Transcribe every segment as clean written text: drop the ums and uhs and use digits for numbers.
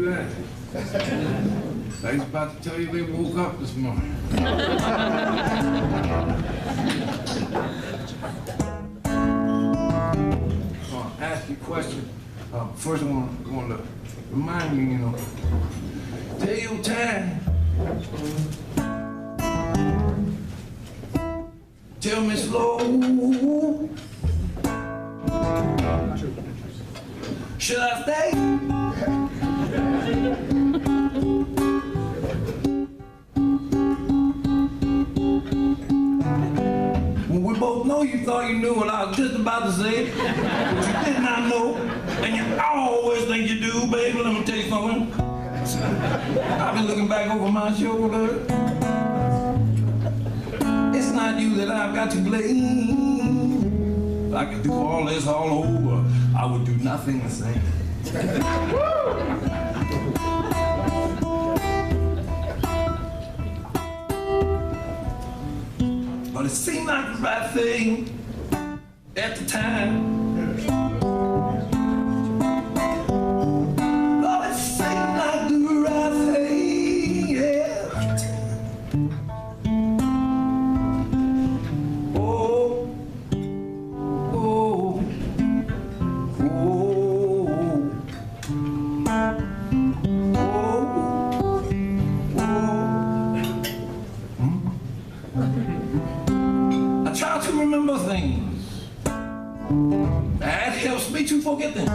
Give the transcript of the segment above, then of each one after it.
that. I was about to tell you they woke up this morning. I'll ask you a question. First, I want to remind you, take your time. Tell me slow. Should I stay? Well, we both know you thought you knew what I was just about to say, but you did not know, and you always think you do, baby. Let me tell you something. I've been looking back over my shoulder. It's not you that I've got to blame. If I could do all this all over, I would do nothing the same. But it seemed like the right thing at the time. But it seemed like the right thing, yeah. Remember things. That helps me to forget them.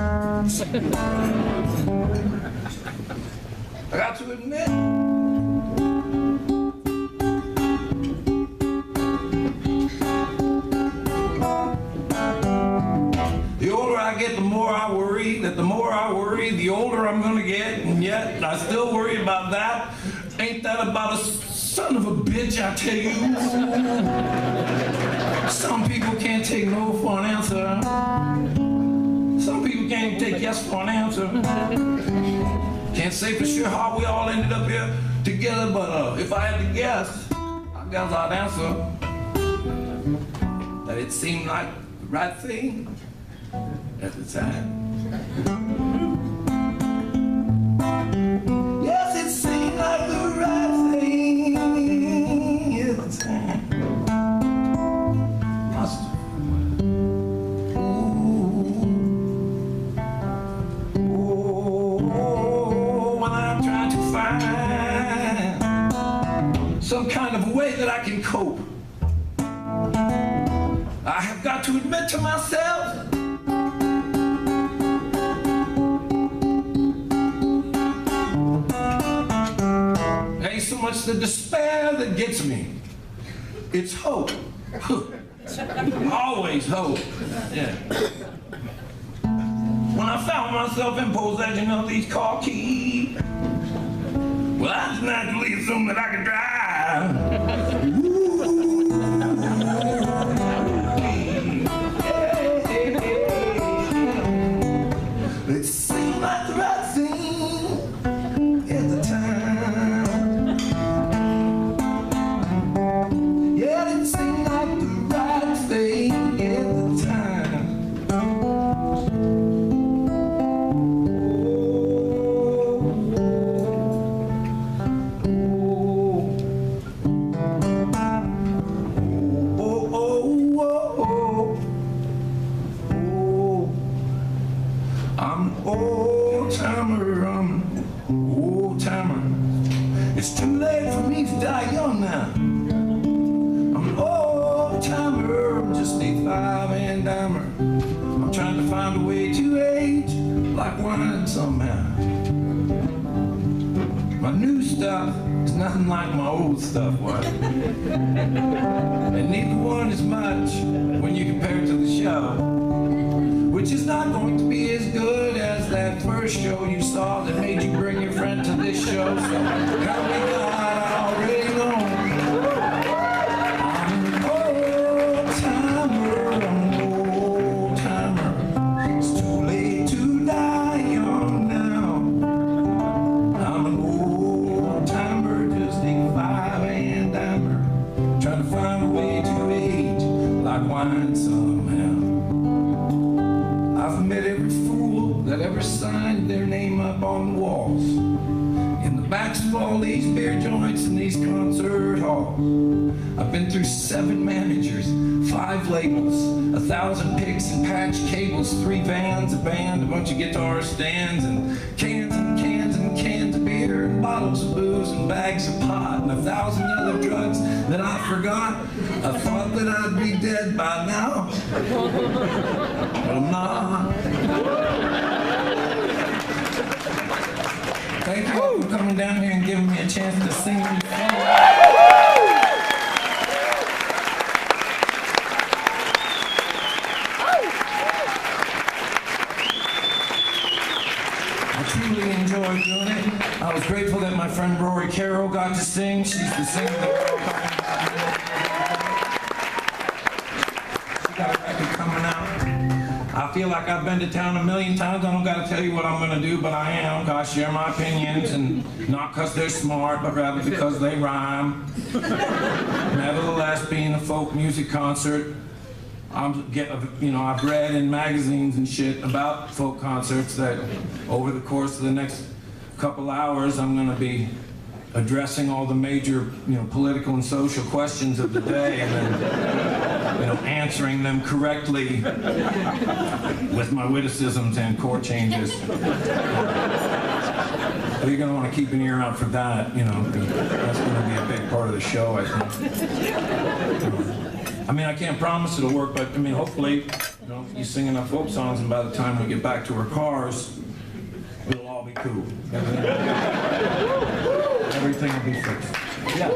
I got to admit, the older I get, the more I worry. That the more I worry, the older I'm going to get, and yet I still worry about that. Ain't that about a son of a bitch, I tell you? Some people can't take no for an answer. Some people can't take yes for an answer. Can't say for sure how we all ended up here together, but if I had to guess, I guess I'd answer that it seemed like the right thing at the time. Yes, it seemed like the right thing at the time. Some kind of way that I can cope. I have got to admit to myself it ain't so much the despair that gets me. It's hope. Always hope. Yeah. When I found myself in possession of these car keys, well, I just naturally assumed that I could drive. It seemed like the right thing at the time. Yeah, it seemed like the right thing at the time. It's too late for me to die young now. I'm an old timer, I'm just a 5-and-dimer. I'm trying to find a way to age like wine somehow. My new stuff is nothing like my old stuff was. And neither one is much when you compare it to the show, which is not going to be as good as that first show you saw that made you bring your friend to this show. So help me God, I already know. I'm an old timer, I'm an old timer. It's too late to die young now. I'm an old timer, just a 5-and-dimer, trying to find a way to age like wine somehow. I've met every fool that ever signed their name up on walls. backs of all these beer joints and these concert halls. I've been through 7 managers, 5 labels, 1,000 picks and patch cables, 3 vans, a band, a bunch of guitar stands, and cans and cans and cans of beer, and bottles of booze and bags of pot, and 1,000 other drugs that I forgot. I thought that I'd be dead by now, but I'm not. Thank you all for coming down here and giving me a chance to sing these songs. I truly enjoyed doing it. I was grateful that my friend Rory Carroll got to sing. She's the singer that we're all talking about. She got a record coming out. I feel like I've been to town a million times. I don't got to tell you what I'm going to do, but I am. I share my opinions, and not because they're smart, but rather because they rhyme. Nevertheless, being a folk music concert, I've read in magazines and shit about folk concerts that over the course of the next couple hours, I'm going to be addressing all the major, political and social questions of the day, and then, answering them correctly with my witticisms and chord changes. So you're going to want to keep an ear out for that, that's going to be a big part of the show, I think. I can't promise it'll work, but hopefully, you sing enough folk songs, and by the time we get back to our cars, it'll all be cool. Everything will be fixed. Yeah.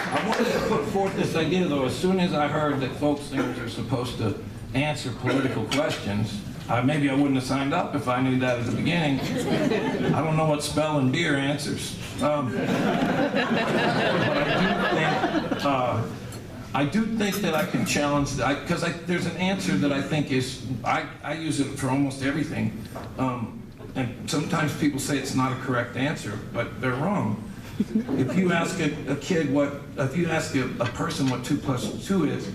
I wanted to put forth this idea, though, as soon as I heard that folk singers are supposed to answer political questions. Maybe I wouldn't have signed up if I knew that at the beginning. I don't know what spell and beer answers. But I do think that I can challenge that, because there's an answer that I think is, I use it for almost everything. And sometimes people say it's not a correct answer, but they're wrong. If you ask a person what 2 + 2 is,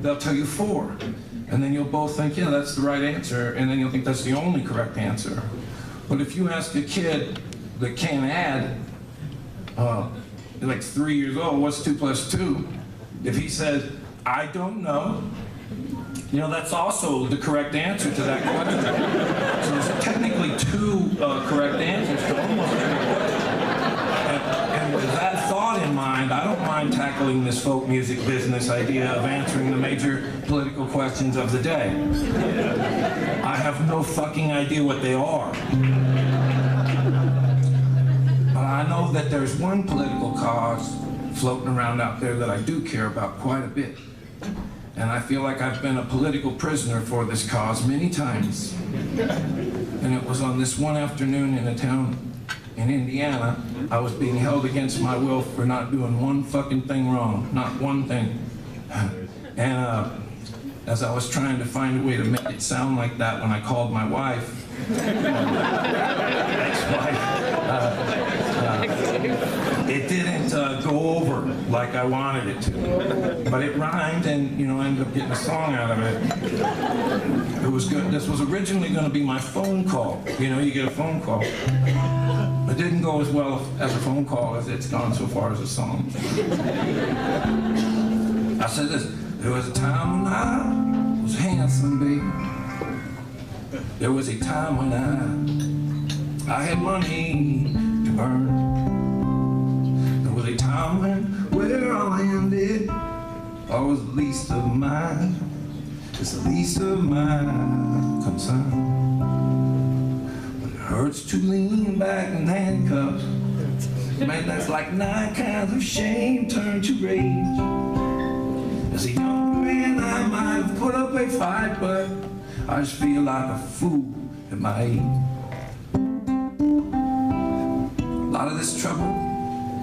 they'll tell you 4. And then you'll both think, yeah, that's the right answer, and then you'll think that's the only correct answer. But if you ask a kid that can't add, like 3 years old, what's 2 + 2? If he says, I don't know, that's also the correct answer to that question. So there's technically 2 correct answers to almost every question. And with that thought in mind, I don't mind tackling this folk music business idea of answering the major political questions of the day. I have no fucking idea what they are. But I know that there's one political cause floating around out there that I do care about quite a bit. And I feel like I've been a political prisoner for this cause many times. And it was on this one afternoon in a town in Indiana, I was being held against my will for not doing one fucking thing wrong, not one thing. And as I was trying to find a way to make it sound like that when I called my wife, ex-wife, it didn't go over like I wanted it to. But it rhymed, and I ended up getting a song out of it. It was good. This was originally going to be my phone call. You get a phone call. It didn't go as well as a phone call as it's gone so far as a song. I said this: there was a time when I was handsome, baby. There was a time when I had money to burn. There was a time when where I landed, I was the least of mine. It's the least of my concern. Hurts to lean back in handcuffs. Man, that's like 9 kinds of shame turned to rage. As a young man, I might have put up a fight, but I just feel like a fool at my age. A lot of this trouble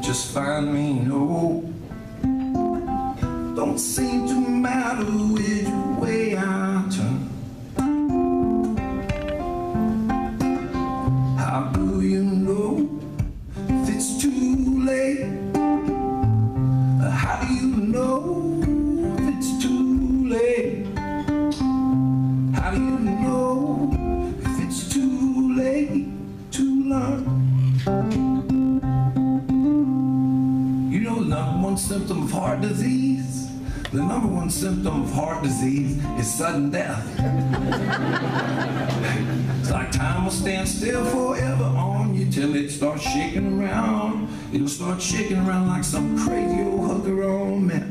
just find me don't seem to matter which way I turn. How do you know if it's too late? How do you know if it's too late? How do you know if it's too late to learn? one symptom of heart disease? The number one symptom of heart disease is sudden death. It's like time will stand still forever on you till it starts shaking around. It'll start shaking around like some crazy old hooker on meth.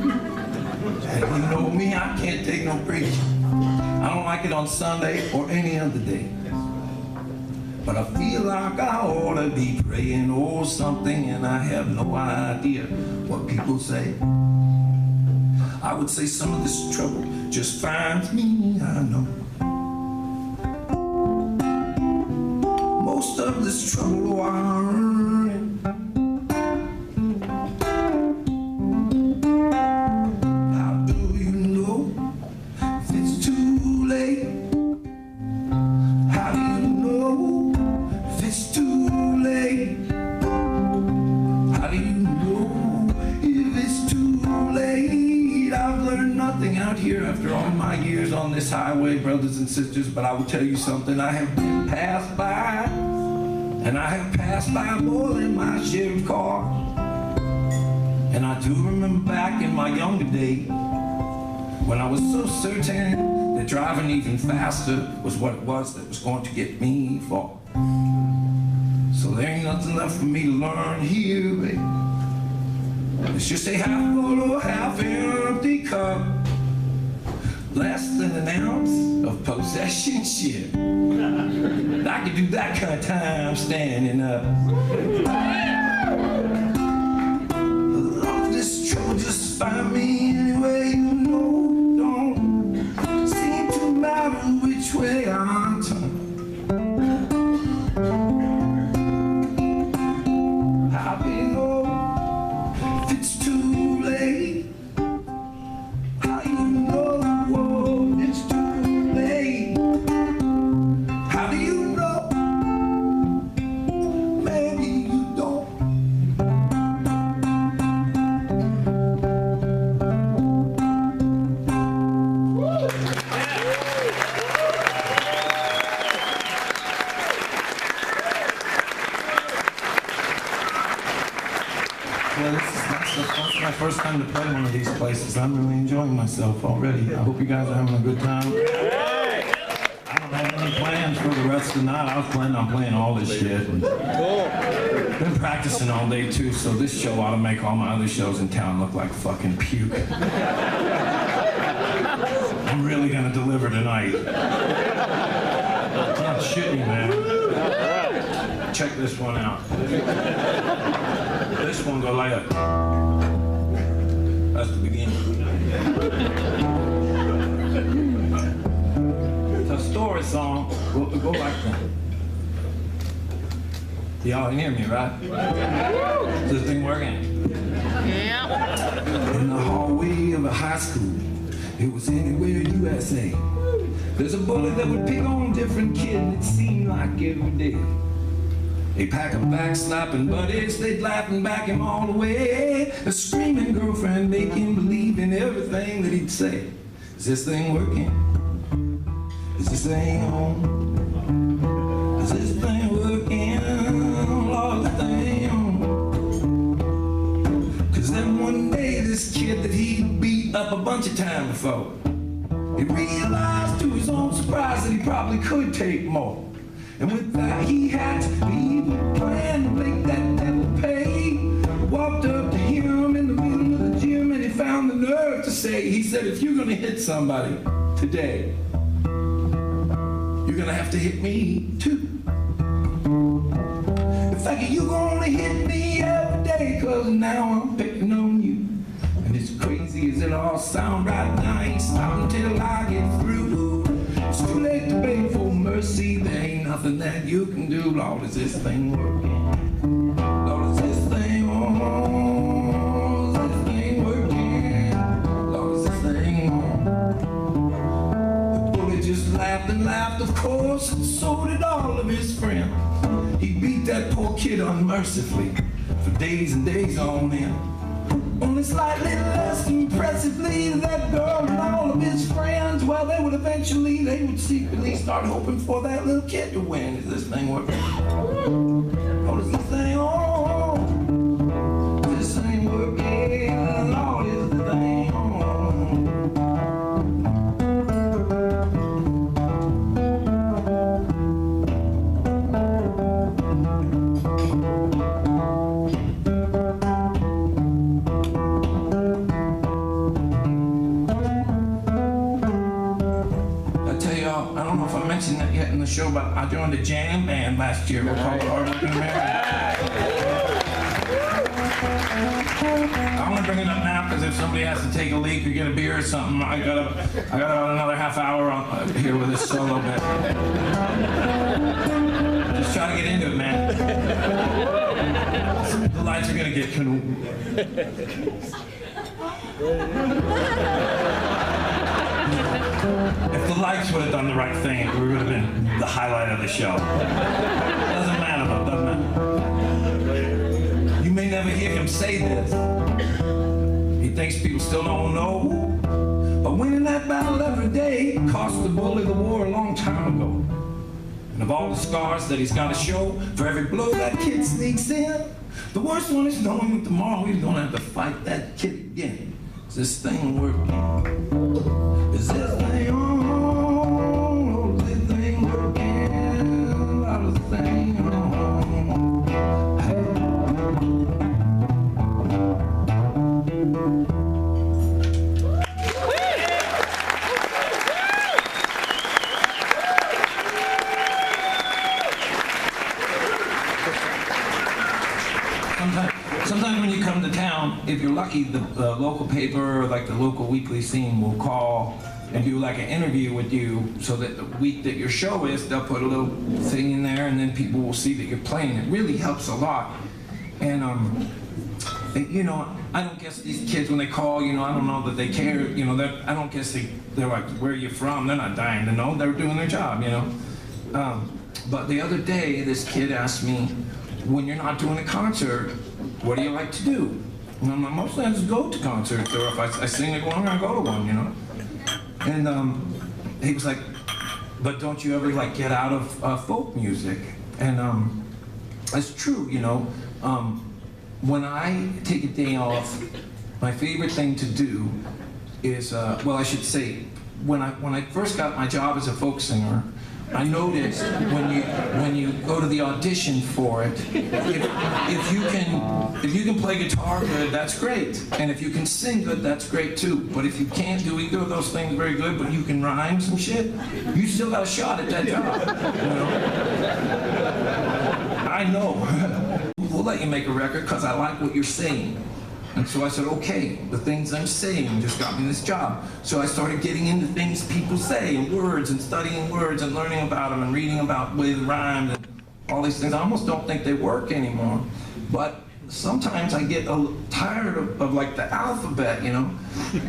And you know me, I can't take no preaching. I don't like it on Sunday or any other day. But I feel like I ought to be praying or something, and I have no idea what people say. I would say some of this trouble just finds me, I know. Most of this trouble I'm in. How do you know if it's too late? How do you know if it's too late? How do you know if it's too late? I've learned nothing out here after all my years on this highway, brothers and sisters, but I will tell you something. I have been passed by, and I have passed by more than my share of cars. And I do remember back in my younger days when I was so certain that driving even faster was what it was that was going to get me far. So there ain't nothing left for me to learn here, baby. It's just a half full or half empty cup. Less than an ounce of possessionship. I could do that kind of time standing up. Love this trouble, just find me anyway you know. Don't seem to matter which way I turn. How do you know if it's too late? How do you know it's too late? How do you know? Maybe you don't. Well, that's my first time to play one of these places. I'm really enjoying myself already. I hope you guys are having a good time. I don't have any plans for the rest of the night. I was planning on playing all this shit. And been practicing all day too, so this show ought to make all my other shows in town look like fucking puke. I'm really gonna deliver tonight. I'm not shitting, man. Check this one out. This one go like that. That's the beginning. It's a story song. Go like that. Y'all hear me, right? Is this thing working? Yeah. In the hallway of a high school, it was anywhere USA. There's a bully that would pick on a different kid, and it seemed like every day. They pack a back slapping buddies, they'd laugh and back him all the way. A screaming girlfriend make him believe in everything that he'd say. Is this thing working? Is this thing on? Is this thing working? Lord, the thing on. Cause then one day this kid that he'd beat up a bunch of time before, he realized to his own surprise that he probably could take more. And with that he had the evil plan to make that devil pay. Walked up to him in the middle of the gym and he found the nerve to say, he said, if you're gonna hit somebody today, you're gonna have to hit me too. In fact, you're gonna hit me every day, cause now I'm picking on you. And as crazy as it all sound right now, ain't stop until I get through. It's too late to beg for mercy, there ain't nothing that you can do. Lord, is this thing working? Lord, is this thing on? Is this thing working? Lord, is this thing on? The bully just laughed and laughed, of course, and so did all of his friends. He beat that poor kid unmercifully for days and days on end. Only slightly less impressively, that girl and all of his friends, well, they would secretly start hoping for that little kid to win. Is this thing working? Oh, is this thing on? Is this thing working? show, but I joined a jam band last year. We're called Hard Working America. I'm gonna bring it up now because if somebody has to take a leak or get a beer or something, I got about another half hour here with this solo bit. Just try to get into it, man. The lights are gonna get If the lights would have done the right thing, it would have been the highlight of the show. Doesn't matter though, doesn't matter. You may never hear him say this. He thinks people still don't know. But winning that battle every day cost the bully the war a long time ago. And of all the scars that he's got to show, for every blow that kid sneaks in, the worst one is knowing that tomorrow he's gonna have to fight that kid again. Is this thing working? Is this thing on? Is this thing working? Is this thing on? Sometimes when you come to town, if you're lucky, the local paper or like the local weekly scene will call and do like an interview with you, so that the week that your show is, they'll put a little thing in there and then people will see that you're playing. It really helps a lot. And you know, I don't guess these kids when they call, you know, I don't know that they care, you know, I don't guess they're like, where are you from? They're not dying to know, they're doing their job, you know. But the other day, this kid asked me, when you're not doing a concert, what do you like to do? And I'm like, mostly I just go to concerts, or if I sing at one, I go to one, you know? And he was like, but don't you ever like get out of folk music? And that's true, you know. When I take a day off, my favorite thing to do is, well, I should say, when I first got my job as a folk singer, I noticed when you go to the audition for it, if you can play guitar good, that's great, and if you can sing good, that's great too. But if you can't do either of those things very good, but you can rhyme some shit, you still got a shot at that job. You know? I know. We'll let you make a record because I like what you're saying. And so I said, okay, the things I'm saying just got me this job. So I started getting into things people say, and words, and studying words, and learning about them, and reading about the way they rhymed, and all these things. I almost don't think they work anymore. But sometimes I get tired of like the alphabet, you know?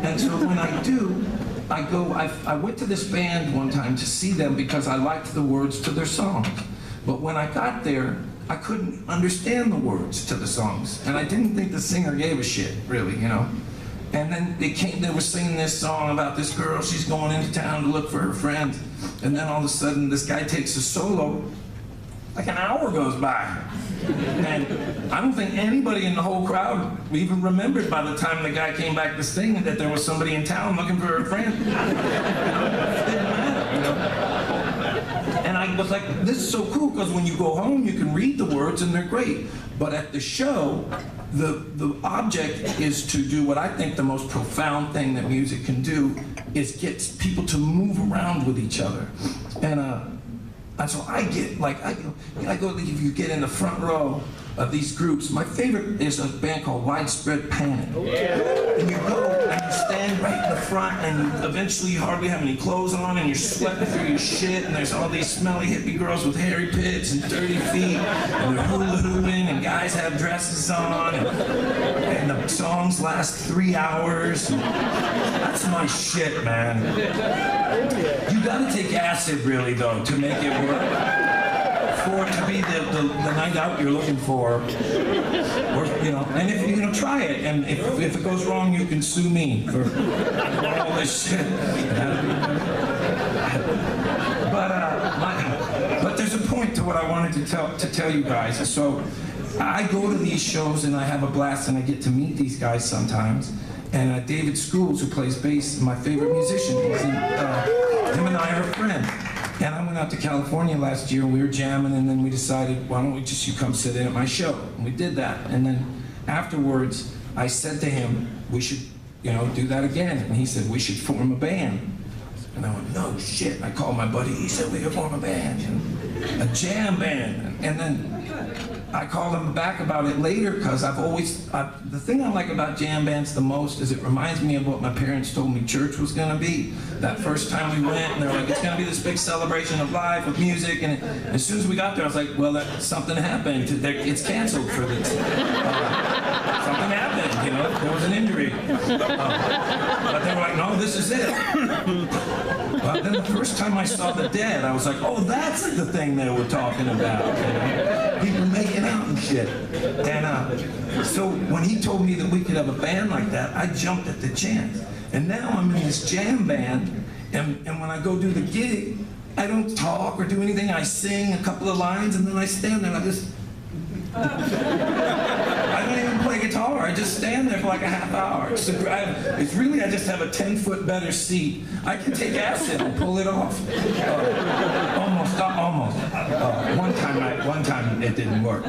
And so when I do, I went to this band one time to see them because I liked the words to their songs. But when I got there, I couldn't understand the words to the songs, and I didn't think the singer gave a shit, really, you know. And then they were singing this song about this girl, she's going into town to look for her friend, and then all of a sudden this guy takes a solo, like an hour goes by. And I don't think anybody in the whole crowd even remembered by the time the guy came back to sing that there was somebody in town looking for her friend. You know? It didn't matter, you know. And I was like, this is so cool, because when you go home, you can read the words and they're great. But at the show, the object is to do what I think the most profound thing that music can do, is get people to move around with each other. And so I get, like, I go, if you get in the front row of these groups, my favorite is a band called Widespread Panic. And you go and you stand right in the front, and eventually you hardly have any clothes on, and you're sweating through your shit, and there's all these smelly hippie girls with hairy pits and dirty feet, and they're hula hooping, and guys have dresses on, and the songs last 3 hours. That's my shit, man. You gotta take acid, really, though, to make it work. For it to be the night out you're looking for, or, you know, and if you know, try it, and if it goes wrong, you can sue me for all this shit. But there's a point to what I wanted to tell you guys. So I go to these shows and I have a blast, and I get to meet these guys sometimes. And David Schools, who plays bass, my favorite musician, him and I are a friend. And I went out to California last year, and we were jamming, and then we decided, why don't you come sit in at my show? And we did that. And then afterwards, I said to him, we should, you know, do that again. And he said, we should form a band. And I went, no shit. I called my buddy. He said, we could form a band, a jam band. And then I called him back about it later because the thing I like about jam bands the most is it reminds me of what my parents told me church was going to be. That first time we went, and they're like, it's going to be this big celebration of life with music. And as soon as we got there, I was like, well, something happened. It's canceled for this. Something happened, you know, there was an injury. But they were like, no, this is it. But then the first time I saw the Dead, I was like, oh, that's the thing they were talking about. You know? People making out and shit. And so when he told me that we could have a band like that, I jumped at the chance. And now I'm in this jam band, and when I go do the gig, I don't talk or do anything. I sing a couple of lines, and then I stand there and I just... I don't even play guitar. I just stand there for like a half hour. It's really, I just have a 10-foot better seat. I can take acid and pull it off. Almost. One time it didn't work.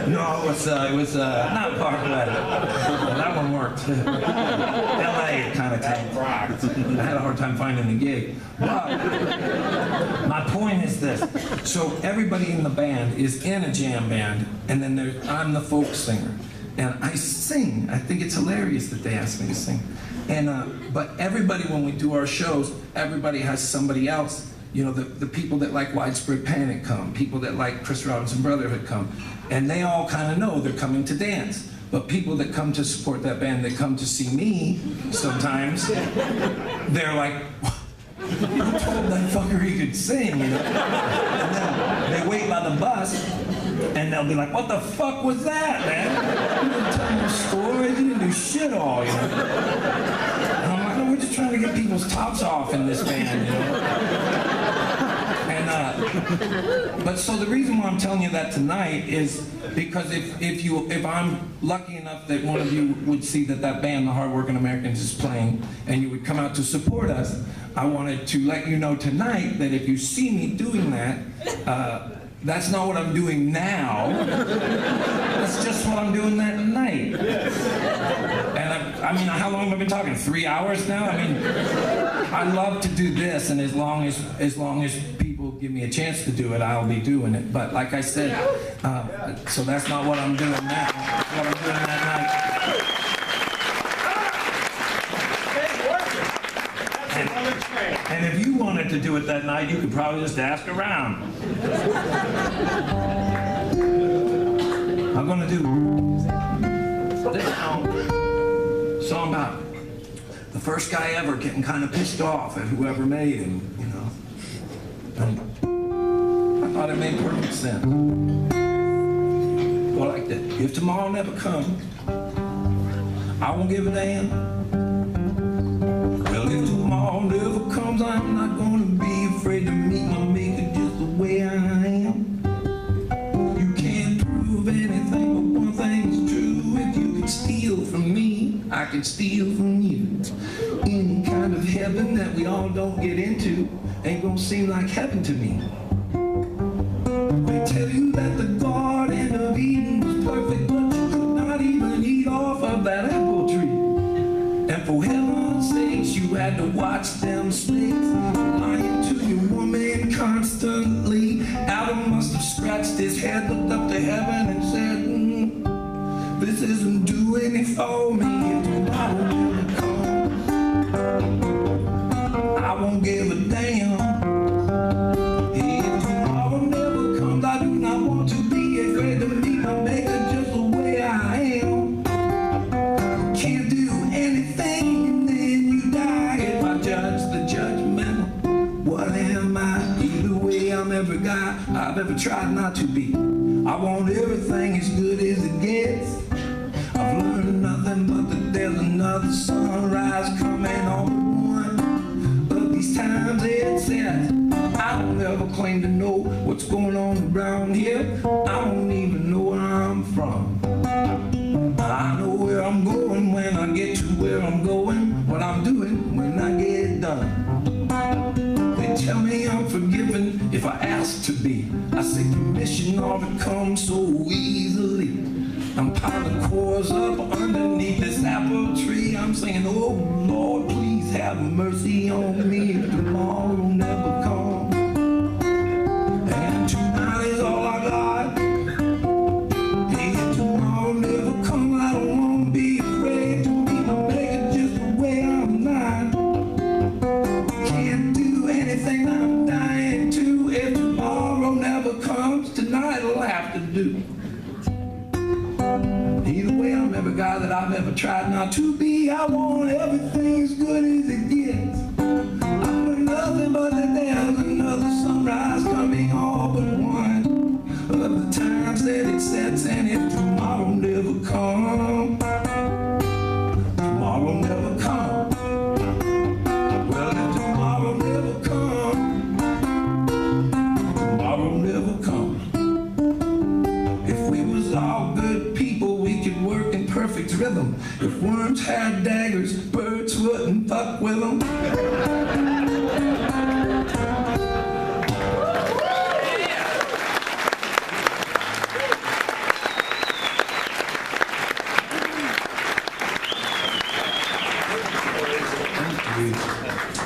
No, it was not Parkland. That one worked. LA kind of tanked. I had a hard time finding a gig. But my point is this. So everybody in the band is in a jam band, and then I'm the folk singer. And I sing. I think it's hilarious that they ask me to sing. And but everybody, when we do our shows, everybody has somebody else. You know, the people that like Widespread Panic come, people that like Chris Robinson Brotherhood come, and they all kind of know they're coming to dance. But people that come to support that band, that come to see me sometimes, they're like, who told that fucker he could sing, you know? And then they wait by the bus, and they'll be like, what the fuck was that, man? You didn't tell me a story, you didn't do shit all, you know? And I'm like, no, we're just trying to get people's tops off in this band, you know? But so the reason why I'm telling you that tonight is because if I'm lucky enough that one of you would see that band, the Hardworking Americans, is playing, and you would come out to support us, I wanted to let you know tonight that if you see me doing that, that's not what I'm doing now. That's just what I'm doing that night. And I mean, how long have I been talking? 3 hours now? I mean, I love to do this, and as long as people give me a chance to do it, I'll be doing it. But like I said, so that's not what I'm doing now. That's what I'm doing that night. And if you wanted to do it that night, you could probably just ask around. I'm going to do this song about the first guy ever getting kind of pissed off at whoever made him, you know. And I thought it made perfect sense. Well, like that. If tomorrow never comes, I won't give a damn. Well, if tomorrow never comes, I'm not gonna be afraid to meet my maker just the way I am. You can't prove anything, but one thing is true. If you can steal from me, I can steal from you. Any kind of heaven that we all don't get into ain't gonna seem like heaven to me. They tell you that the Garden of Eden was perfect, but you could not even eat off of that apple tree. And for heaven's sakes, you had to watch them snakes lying to your woman constantly. Adam must have scratched his head, looked up to heaven and said, this isn't doing it for me. If tomorrow never comes, I won't give a damn. If tomorrow never comes, I do not want to be afraid to meet my maker just the way I am. Can't do anything and then you die. If I judge the judgmental, what am I? Either way, I'm every guy I've ever tried not to be. I want everything as good as it gets. I've learned nothing but that there's another sunrise coming on one of these times it sets. I don't ever claim to know what's going on around here. I don't even know where I'm from. I know where I'm going when I get to where I'm going, what I'm doing when I get done. They tell me I'm forgiven if I ask to be. I say permission ought to come so easily. I'm piling cores up underneath this apple tree. I'm singing, oh Lord, please have mercy on me if tomorrow never comes. And tonight is all I got. Hey, if tomorrow never comes, I don't want to be afraid to be my beggar just the way I'm not. Can't do anything I'm dying to. If tomorrow never comes, tonight will have to do. Either way, I'm every guy that I've ever tried not to be. I want everything as good as it gets. I put nothing but that there's another sunrise coming, all but one of the times that it sets. And if tomorrow never comes, tomorrow never comes. Well, if tomorrow never comes, tomorrow never comes. If we was all good people, we could work in perfect rhythm. If worms had daggers, birds wouldn't fuck with them.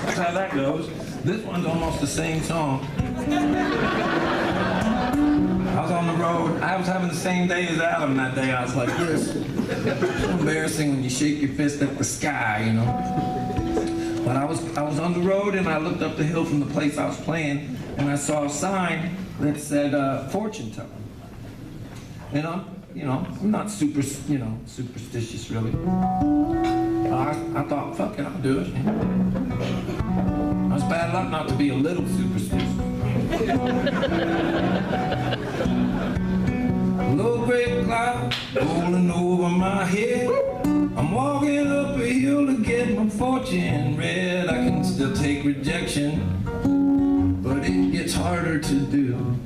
That's how that goes. This one's almost the same song. I was on the road. I was having the same day as Adam that day. I was like this. It's so embarrassing when you shake your fist at the sky, you know. But I was on the road and I looked up the hill from the place I was playing and I saw a sign that said fortune teller. And I'm not superstitious really. I thought, fuck it, I'll do it. It's bad luck not to be a little superstitious. Low grade cloud rolling over my head. I'm walking up a hill to get my fortune read. I can still take rejection, but it gets harder to do.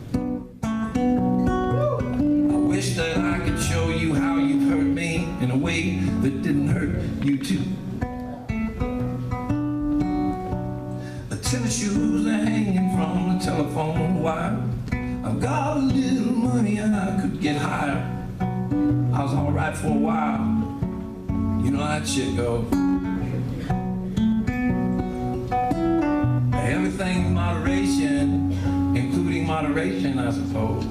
I wish that I could show you how you've hurt me in a way that didn't hurt you too. The tennis shoes are hanging from the telephone wire. I've got a little money and I could get higher. I was alright for a while. You know how that shit goes. Everything's moderation, including moderation, I suppose.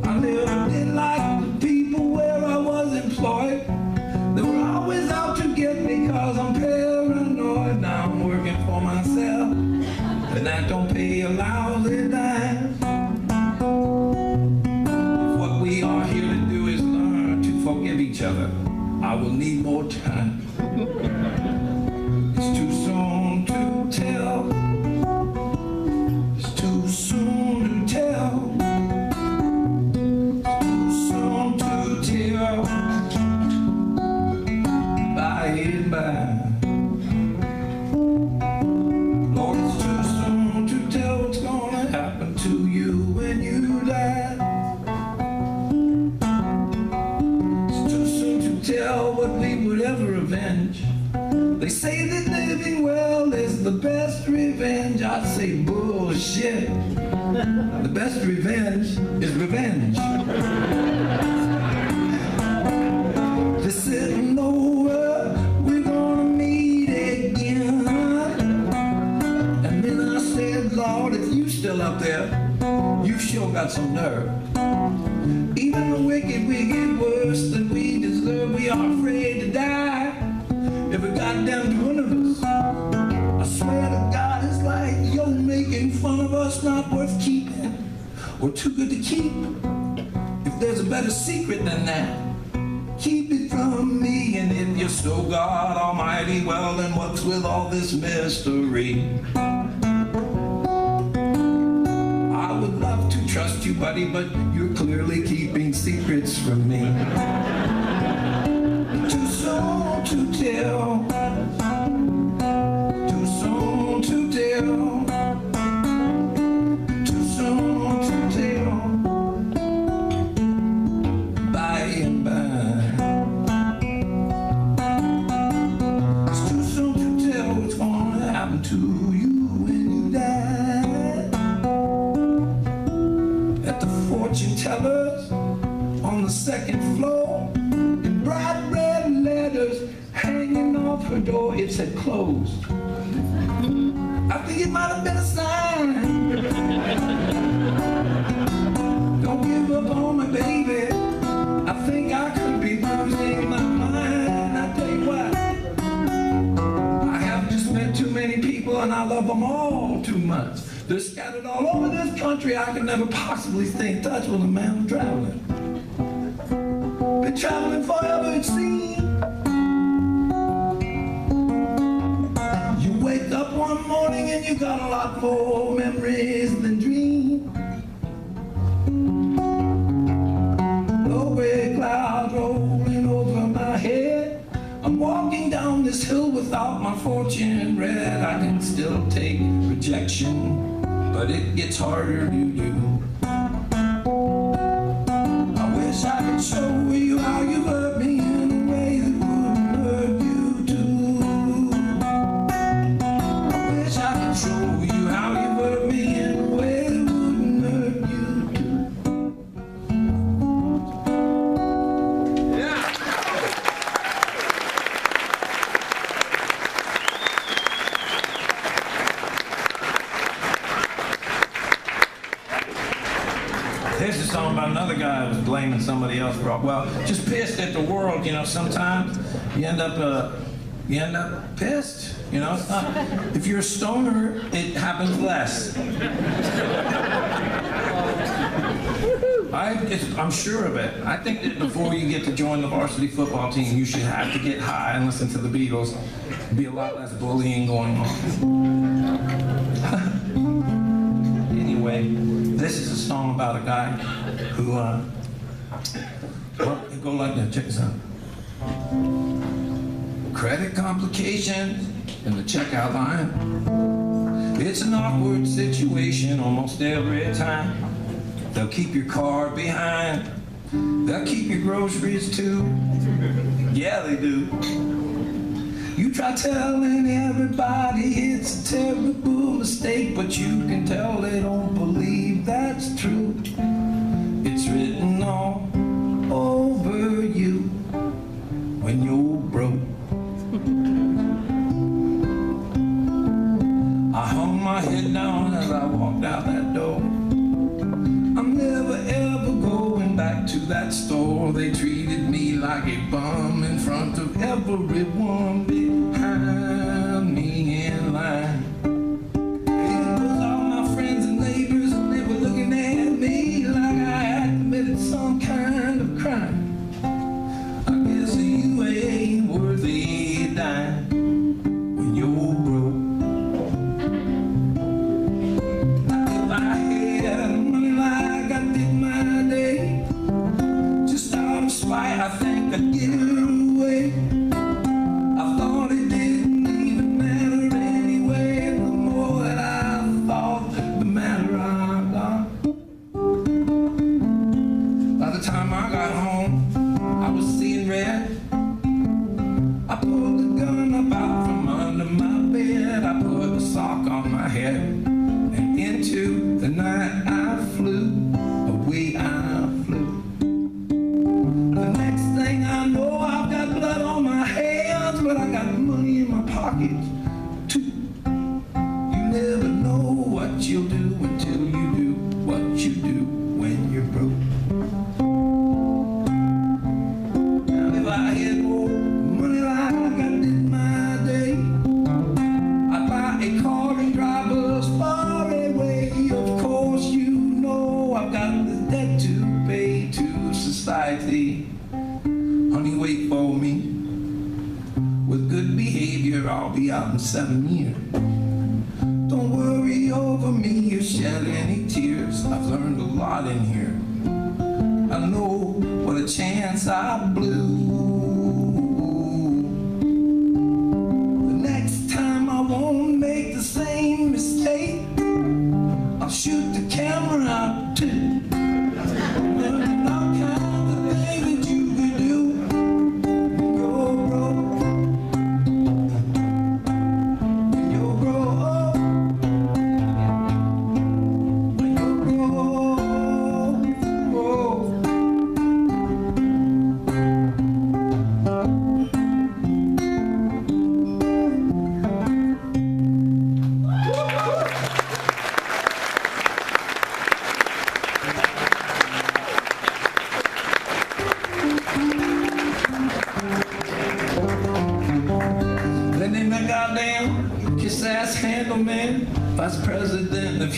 I never did like the people where I was employed. They were always out to get me cause I'm paranoid. Now I'm working for myself, and that don't pay a lousy dime. What we are here to do is learn to forgive each other. I will need more time. It's too soon to tell. It's too soon to tell. It's too soon to tell. By and by. Lord, it's too soon to tell what's gonna happen to you when you die. It's too soon to tell what we would ever avenge. They say that living well is the best revenge. I say bullshit. The best revenge is revenge. Just sitting over, we're gonna meet again. And then I said, Lord, if you still up there, you sure got some nerve. Even the wicked, we get worse than we deserve. We are afraid to die. Every goddamn one of us. I swear to God, it's like you're making fun of us, not worth keeping or too good to keep. If there's a better secret than that, keep it from me. And if you're so God Almighty, well then what's with all this mystery? I would love to trust you, buddy, but you're clearly keeping secrets from me. Too soon to tell. Too soon to tell. Too soon to tell. By and by. It's too soon to tell what's gonna happen to you when you die. At the fortune teller the second floor, in bright red letters hanging off her door, it said closed. I think it might have been a sign. Don't give up on me, baby. I think I could be losing my mind. I tell you what, I have just met too many people and I love them all too much. They're scattered all over this country. I could never possibly stay in touch with a man who's traveling. Been traveling forever, it seems. You wake up one morning and you got a lot more memories than dreams. Low gray clouds rolling over my head. I'm walking down this hill without my fortune read. I can still take rejection, but it gets harder to do. I wish I could show you how you hurt me in a way that wouldn't hurt you too. I wish I could show you how you hurt me in a way that wouldn't hurt you too. Yeah. Here's a song about another guy who was blaming somebody else for, well, just pissed at the world. You know, sometimes you end up pissed. You know, it's not, if you're a stoner, it happens less. I'm sure of it. I think that before you get to join the varsity football team, you should have to get high and listen to the Beatles. There'd be a lot less bullying going on. Anyway, this is a song about a guy who, well, it go like that. Check this out. Credit complications in the checkout line. It's an awkward situation almost every time. They'll keep your card behind. They'll keep your groceries too. Yeah, they do. You try telling everybody it's a terrible mistake, but you can tell they don't believe that's true. It's written all over you when you're broke. I hung my head down as I walked out that door. I'm never ever going back to that store. They treated me like a bum in front of everyone behind me in line. It was all my friends and neighbors, and they were looking at me like I had committed some kind of crime. I guess you ain't worthy a dime when you're broke. If I had money like I did my day, just out of spite, I think I'd give it away. I thought it didn't even matter anyway. The more that I thought, the madder I got. By the time I got home, I was seeing red. I pulled the gun up out from under my bed. I put a sock on my head, and into the night I flew. Away I flew. The next thing I know, I've got blood on my hands, but I got money in my pockets too. You never know what you'll do until you do what you do when you're broke. Now if I had more money like I did my day, I'd buy a car and drive us far away. Of course you know I've got the debt to pay to society. Honey, wait for me. With good behavior, I'll be out in 7 years. Don't worry over me, you shed any tears. I've learned a lot in here. I know what a chance I blew. The next time I won't make the same mistake. I'll shoot the camera out too. Learning all kinds of things that you could do. You're broke. When you're grow up. When you're broke.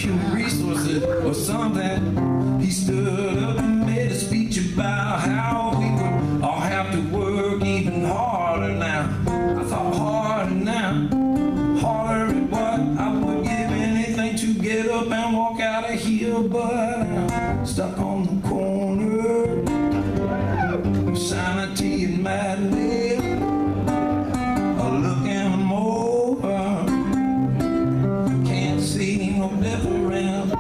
human resources or something. He stood up and made a speech about how we would all have to work even harder now. I thought harder now, harder at what? I would give anything to get up and walk out of here, but I'm stuck on the corner of sanity and madness. Looking them over, can't see no difference.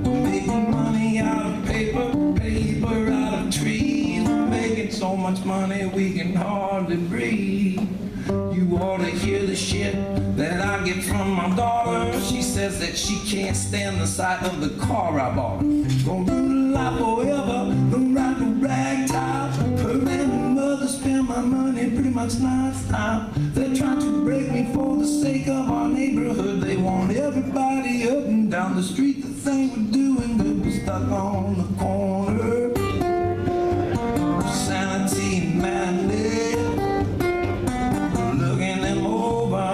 Making money out of paper, paper out of trees. Making so much money we can hardly breathe. You ought to hear the shit that I get from my daughter. She says that she can't stand the sight of the car I bought her. Gonna rule life forever, don't ride no ragtop. Her and her mother spend my money pretty much non-stop. They're trying to break me for the sake of our neighborhood. They want everybody up and down the street to think we're doing good. We're stuck on the corner of sanity and madness. Looking them over,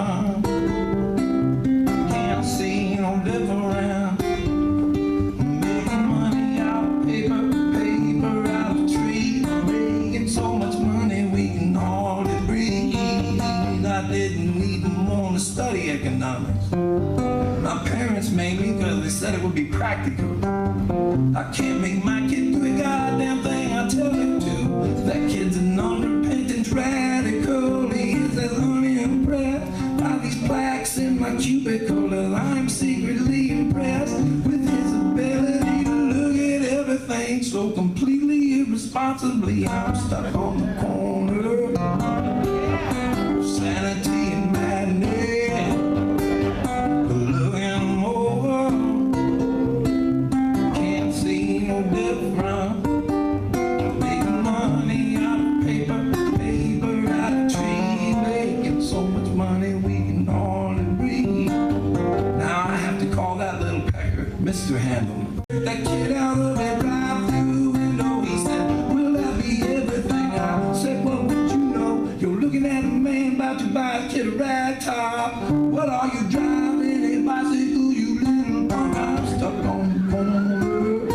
can't see no difference. Making money out of paper, paper out of trees. Making so much money we can hardly breathe. I didn't even want to study economics. My parents made me because they said it would be practical. I can't make my kid do a goddamn thing I tell him to. That kid's an unrepentant radical. He is as unimpressed by these plaques in my cubicle as I'm secretly impressed with his ability to look at everything so completely irresponsibly. I'm stuck on the corner of sanity and madness. Looking them over, can't see no difference. Making money out of paper, paper out of trees. Making so much money we can hardly breathe. Now I have to call that little pecker Mr. Handleman. That kid out of that drive-through window, he said, will that be everything? I said, what would you know? You're looking at a man about to buy a kid a rag top. What are you driving? A bicycle, you little punk. I'm stuck on the corner,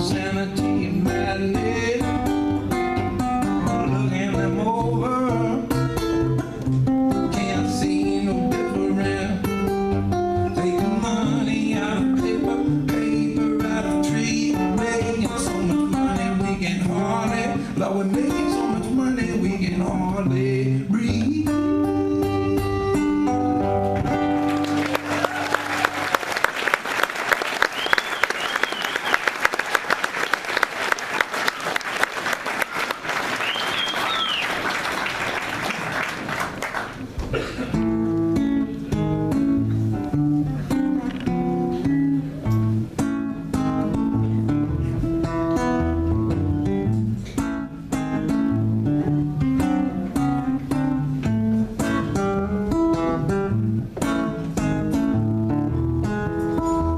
sanity and madness. Looking them over, can't see no difference. Taking money out of paper, paper out of trees. Making so much money we can hardly, Lord, we're making so much money we can hardly breathe.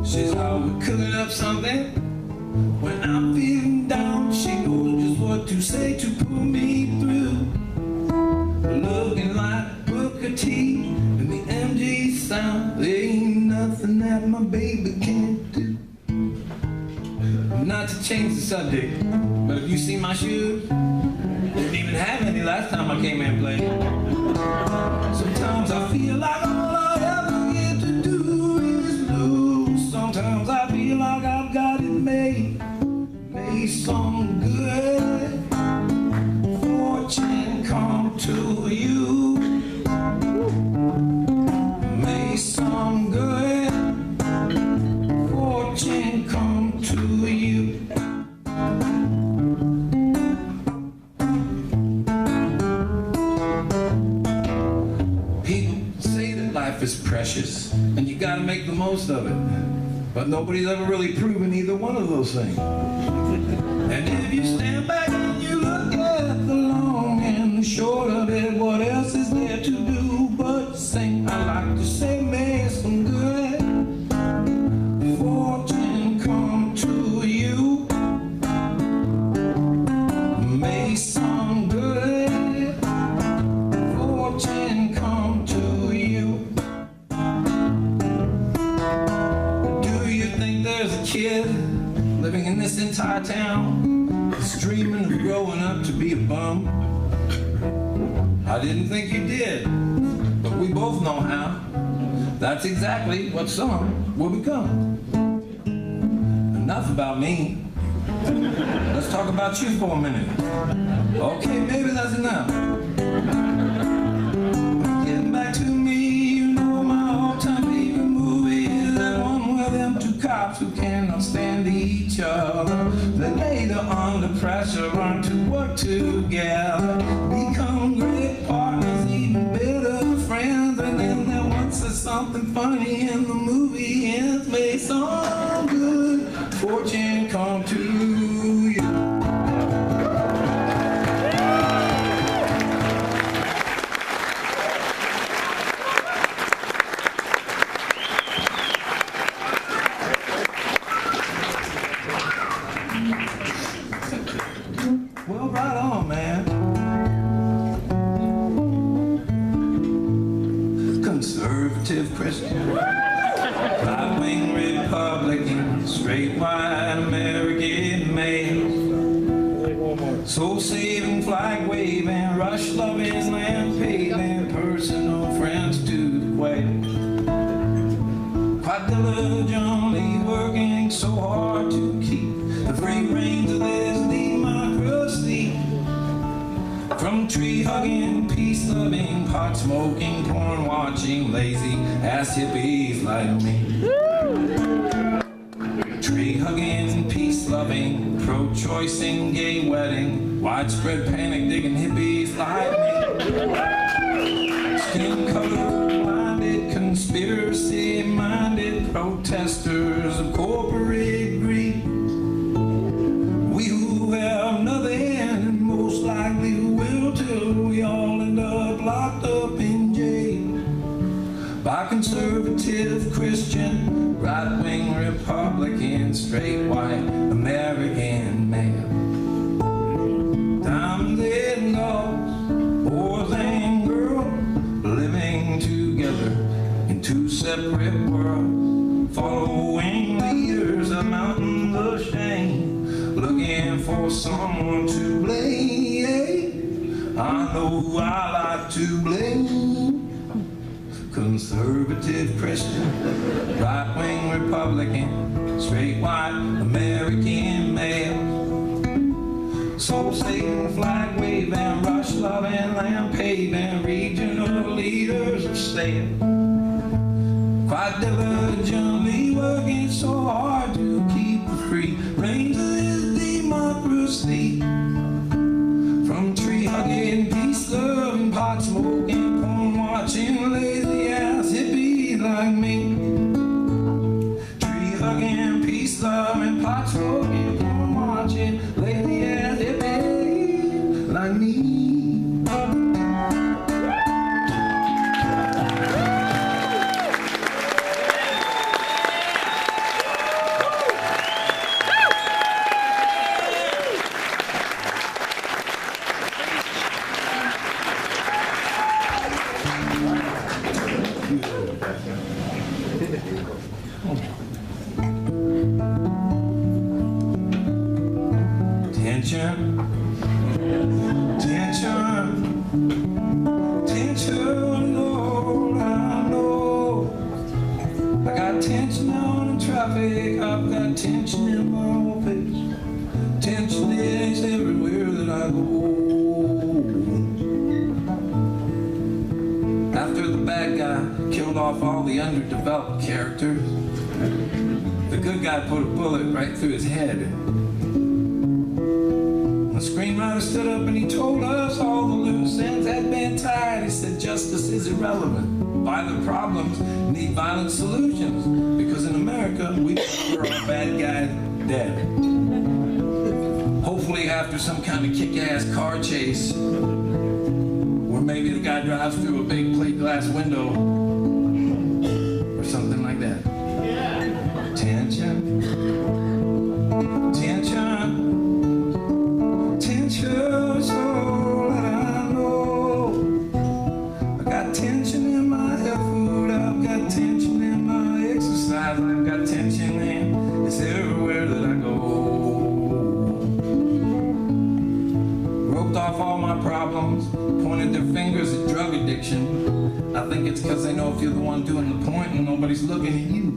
She's always cooking up something when I'm feeling down. She knows just what to say to pull me through. Looking like Booker T and the MG sound. There ain't nothing that my baby can't do. Not to change the subject, but if you see my shoes, didn't even have any last time I came and played. Sometimes I feel like all I ever get to do is lose. Sometimes I feel like I've got it made some good fortune come to you. May some good fortune come to you. People say that life is precious and you gotta make the most of it, but nobody's ever really proven either one of those things. And if you stand back and you look at the long and the short of it, what else is there to do but sing? I like to say, may some good fortune come to you. May some good fortune come to you. kid living in this entire town, was dreaming of growing up to be a bum. I didn't think you did, but we both know how. That's exactly what some will become. Enough about me. Let's talk about you for a minute. Okay, maybe that's enough. Getting back to me, you know my all-time favorite movie is that one where them two cops who cannot stand each other, they later under pressure learn to work together, become great partners, even better friends, and then there once is something funny in the movie ends, may some good fortune come to you. Well, right on, man. Conservative Christian, right-wing Republican, straight white American male, soul-saving, flag-waving, rush-loving, land-paving, personal friends to the quail. Quite diligently working so hard to keep the free reins of this democracy. From tree-hugging, peace-loving, pot-smoking, porn-watching, lazy-ass hippies like me. Tree-hugging, peace-loving, pro-choicing, gay wedding, widespread panic-digging hippies like me. Skin-color-minded, conspiracy-minded protesters of corporate greed. We who have nothing most likely will till we all end up locked up in jail by conservative Christian, right-wing Republican, straight white American male. Diamonds and dolls, boys and girls, living together in two separate worlds, following leaders of mountains of shame, looking for someone to blame. I know who I like to blame. Conservative Christian, right-wing Republican, straight white American male, soul-saving, flag-waving, rush-loving, land-paving, regional leaders of state, quite diligently working so hard to keep the free reins of this democracy. From tree-hugging, peace-loving, pot-smoking, porn-watching, lazy-ass hippies like me. Tree-hugging, peace-loving, pot-smoking, porn-watching, lazy-ass hippies like me. Tension, Lord, I know. I got tension on in traffic, I've got tension in my office. Tension is everywhere that I go. After the bad guy killed off all the underdeveloped characters, the good guy put a bullet right through his head. The screenwriter stood up and he told us all the loose ends had been tied. He said justice is irrelevant. Violent problems need violent solutions, because in America we prefer our bad guys dead. Hopefully after some kind of kick-ass car chase, or maybe the guy drives through a big plate glass window or something like that. Tension, so that I know. I got tension in my health food, I've got tension in my exercise. realize I've got tension and it's everywhere that I go. Roped off all my problems, pointed their fingers at drug addiction. I think it's because they know if you're the one doing the pointing, nobody's looking at you.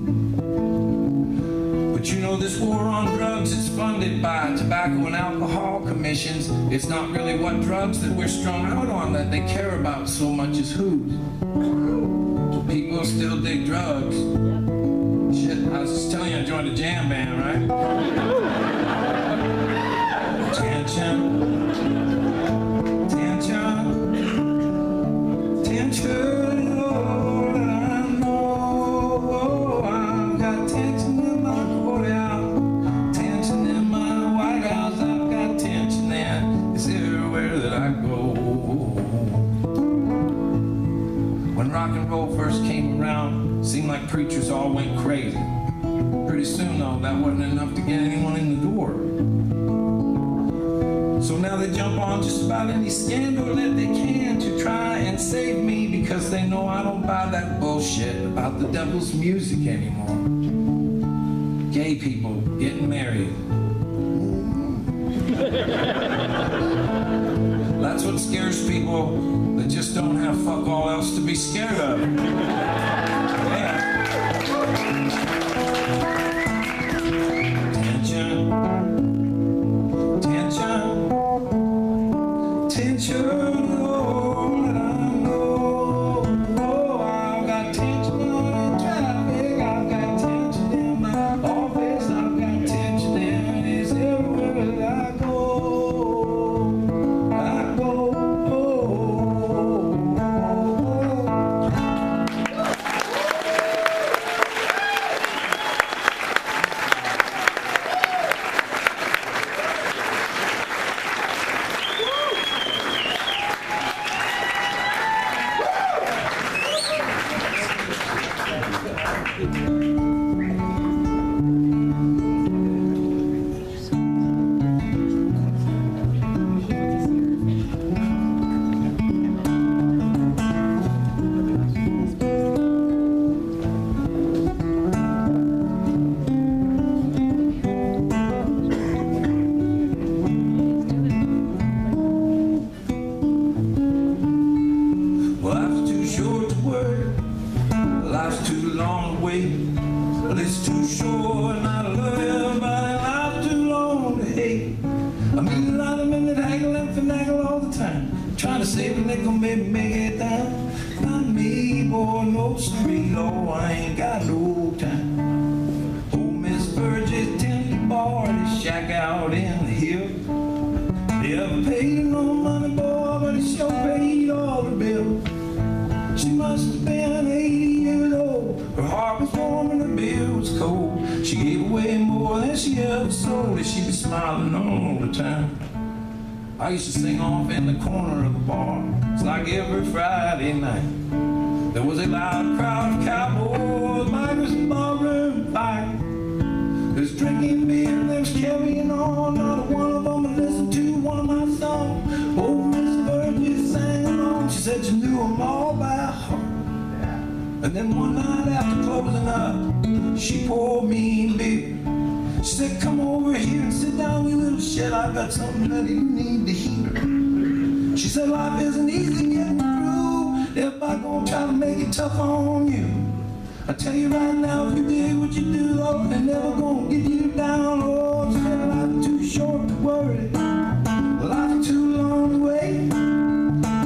But you know, this war on drugs is funded by tobacco and alcohol commissions. It's not really what drugs that we're strung out on that they care about so much as whose. People still dig drugs. Shit, I was just telling you I joined a jam band, right? Tension. Tension. Tension. Rock and roll first came around, seemed like preachers all went crazy. Pretty soon though, that wasn't enough to get anyone in the door. So now they jump on just about any scandal that they can to try and save me, because they know I don't buy that bullshit about the devil's music anymore. Gay people getting married. That's what scares people that just don't have fuck all else to be scared of. Yeah. Tension. Tension. Tension. Oh, that I know. Oh, I've got tension on the traffic. I've got tension in my office. I've got tension in it's everywhere that I go. Life's too long to wait. Well, it's too short not to love everybody. Life's too long to hate. I meet a lot of men that haggle and finagle all the time, trying to save a nickel, maybe make it down. Not me, boy, no street law, I ain't got no time. Old Miss Burgess tends to bar this shack out in the hill. They ever paid him no money, boy, but he sure paid all the bills. She must have been 80 years old. Her heart was warm and her beer was cold. She gave away more than she ever sold, and she was smiling all the time. I used to sing off in the corner of the bar. It's like every Friday night. There was a loud crowd of cowboys, migrants, and barroom fight. There's drinking beer, there's carrying on. Not a one of them would listen to one of my songs. Old Miss Burgess sang along. She said she knew them all by heart. And then one night after closing up, she poured me beer. She said, come over here and sit down, you little shit. I've got something that you need to hear. She said, life isn't easy getting through. Everybody gonna try to make it tough on you. I tell you right now, if you did what you do, Lord, they're never gonna get you down, Lord. She said, life's too short to worry. Life's too long to wait.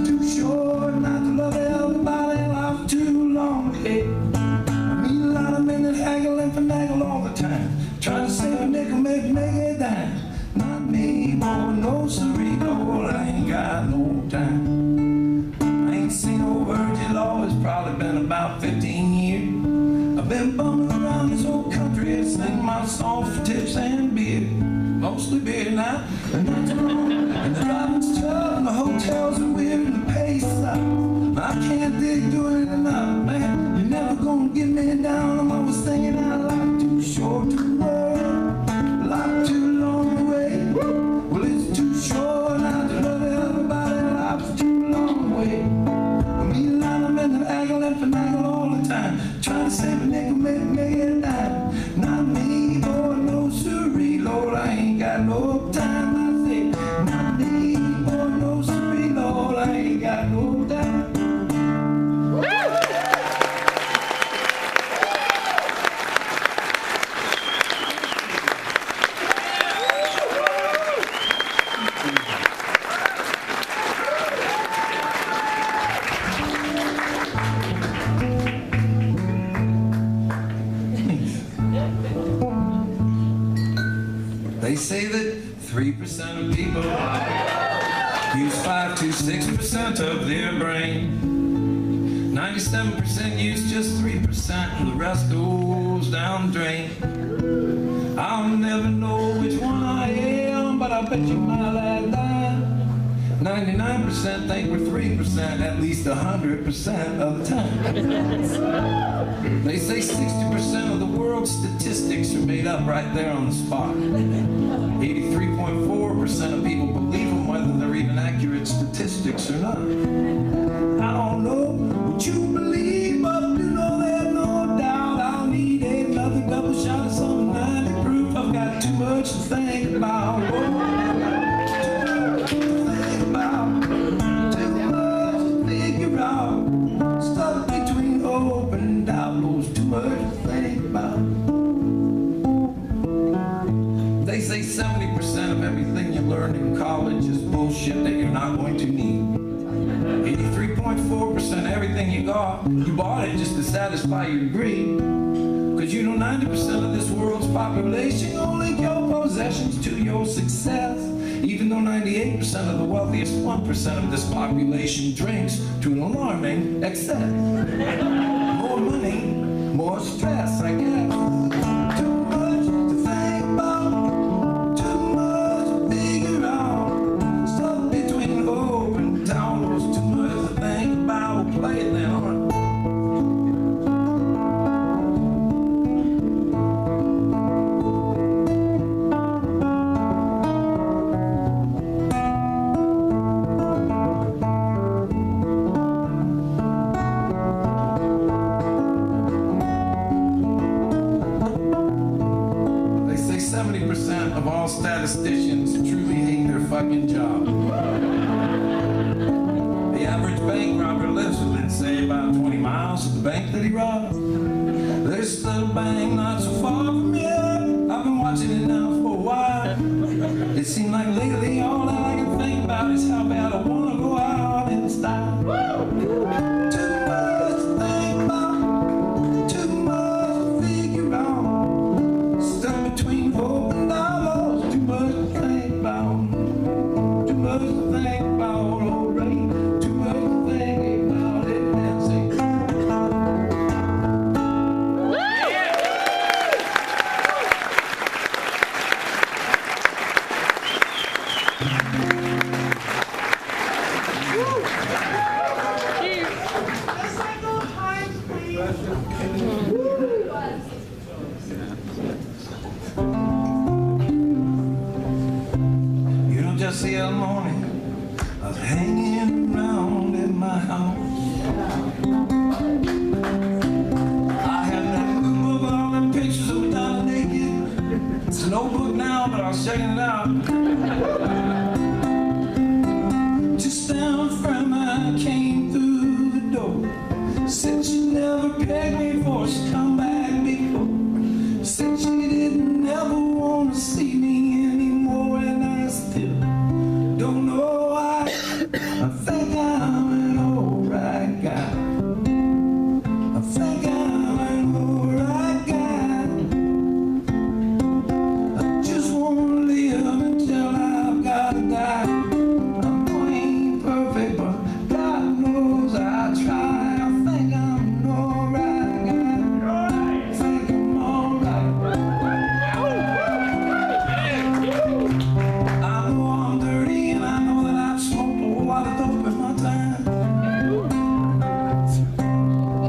Too short not to love everybody. Life's too long to hate. I meet a lot of men that haggle and finagle all the time, trying to save a nickel, maybe make it dime. Not me, boy, no siree, Lord, I ain't got no time. I ain't seen no Virgin law, it's probably been about 15 years. I've been bumming around this old country, singing my songs for tips and beer. Mostly beer now, and that's wrong. And the driving's tough, and the hotels are weird, and the pay sucks. I can't dig doing it enough, man. You're never gonna get me down. I'm always singing out life too short to worry, life too long to wait. Well, it's too short not to love everybody. Life's too long to wait. I meet a lot of men that haggle and finagle all the time, trying to save a nickel, make it dime. They say that 3% of people use 5 to 6% of their brain. 97% use just 3%, and the rest goes down the drain. I'll never know which one I am, but I bet you my last dime. 99% think we're 3% at least 100% of the time. They say 60% of the world's statistics are made up right there on the spot. 83.4% of people believe them whether they're even accurate statistics or not. I don't know what you believe, but you know there's no doubt I'll need another double shot of some 90 proof. I've got too much to think about. Stuck between hope and doubt, those too much to think about. They say 70% of everything you learned in college is bullshit that you're not going to need. 83.4% of everything you bought it just to satisfy your greed. Cause you know 90% of this world's population only your possessions to your success. Even though 98% of the wealthiest 1% of this population drinks to an alarming excess. More money, more stress, I guess. Too much to think about, too much to figure out. Stuck between hope and doubt, there's too much to think about. We'll play it then, alright. Of all statisticians truly hate their fucking job. The average bank robber lives within, say, about 20 miles of the bank that he robbed. There's still a bank not so far from here. I've been watching it now for a while. It seems like lately all that I can think about is how bad I want to go out in style. Too much to think about, too much to figure out. Stuck between hope and doubt. Too much to think about, too much to think about, alright. Too much to think about it, Nancy. Just the other morning, I was hanging around in my house. I had that good book with all them pictures of me down naked. It's an old book now, but I was checking it out. Just down from I came through the door. Said she never pegged me before she come back before. Said she didn't ever want to see me anymore, and I still don't know why. I think I'm an alright guy. I think I'm an alright guy. I just wanna live until I've gotta die. I know I ain't perfect, but God knows I try. I think I'm an alright guy. I think I'm alright. I know I'm dirty and I know that I've smoked a whole lot of dope in my time.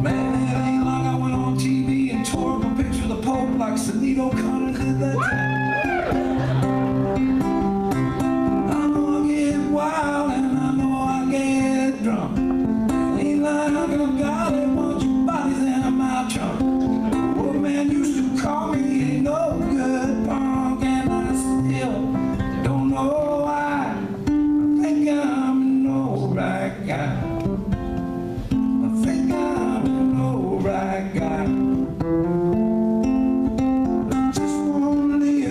Man, it ain't like I went on TV and tore up a picture of the Pope like Sinead O'Connor did that time. I know I get wild and I know I get drunk. Ain't like I could have got a bunch of bodies in my trunk. Old man used to call me ain't no good punk, and I still don't know why. I think I'm an alright guy. I think I'm an alright guy. I just wanna live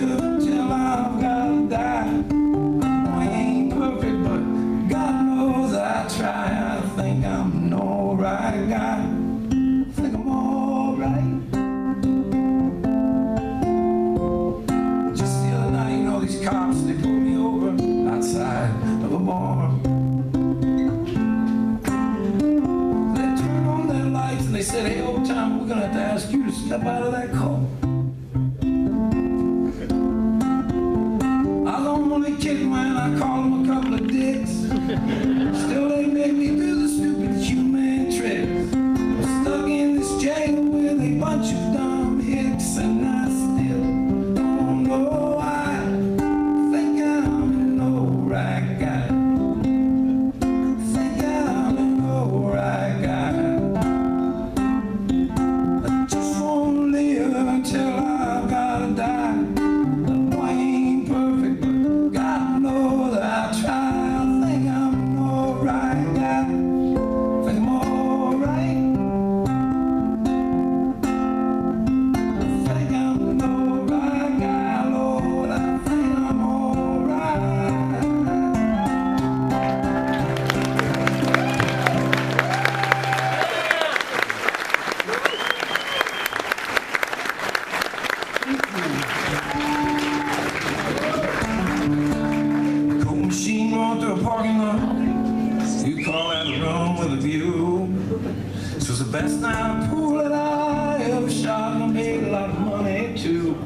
the best night of pool that I ever shot, and I made a lot of money too.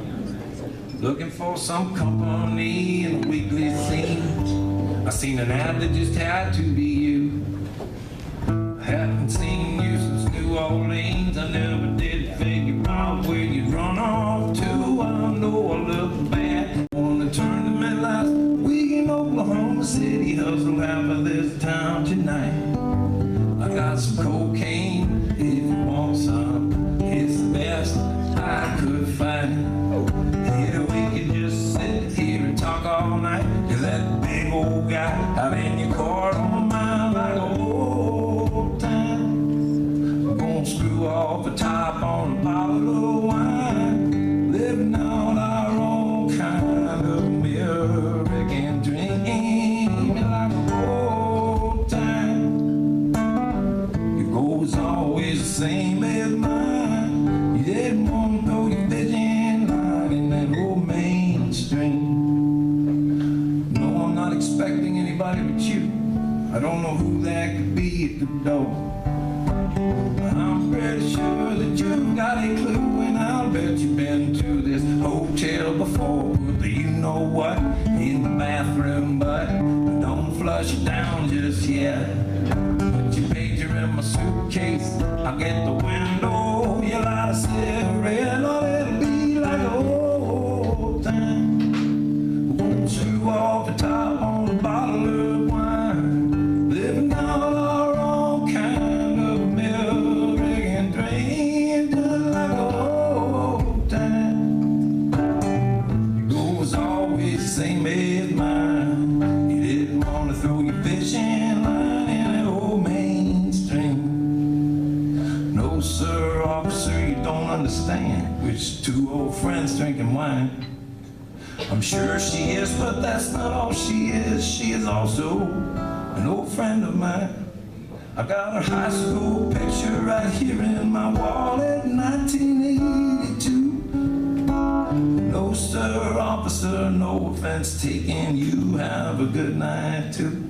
Looking for some company in the weekly scene. I seen an ad that just had to be you. I haven't seen you since New Orleans. I never did figure out where you'd run off to. I know I look bad. I wanna turn to me last week in Oklahoma City. Hustle half of this town tonight. I got some cocaine if you want some. It's the best I could find. Here we can just sit here and talk all night. You that big old guy out in your car on mine like old time. We're gonna screw off the top on a bottle of wine, living out our own kind of American dream like old time. Your goal was always the same as mine. You didn't want to go your vision line in that old mainstream. No, I'm not expecting anybody but you. I don't know who that could be at the door. I'm pretty sure that you've got a clue, and I'll bet you've been to this hotel before. But you know what? In the bathroom, but don't flush it down just yet. Put your pager in my suitcase. I'll get the window. You light a cigarette. Oh, it'll be like old time. Won't screw off the top on a bottle of wine, living out our own kind of American dream, just like old time. Your goal was always the same as mine. You didn't want to throw your fishing line in that old mainstream. No, sir, officer, you don't understand. We're just two old friends drinking wine. I'm sure she is, but that's not all she is. She is also an old friend of mine. I got her high school picture right here in my wallet, 1982. No, sir, officer, no offense taken. You have a good night, too.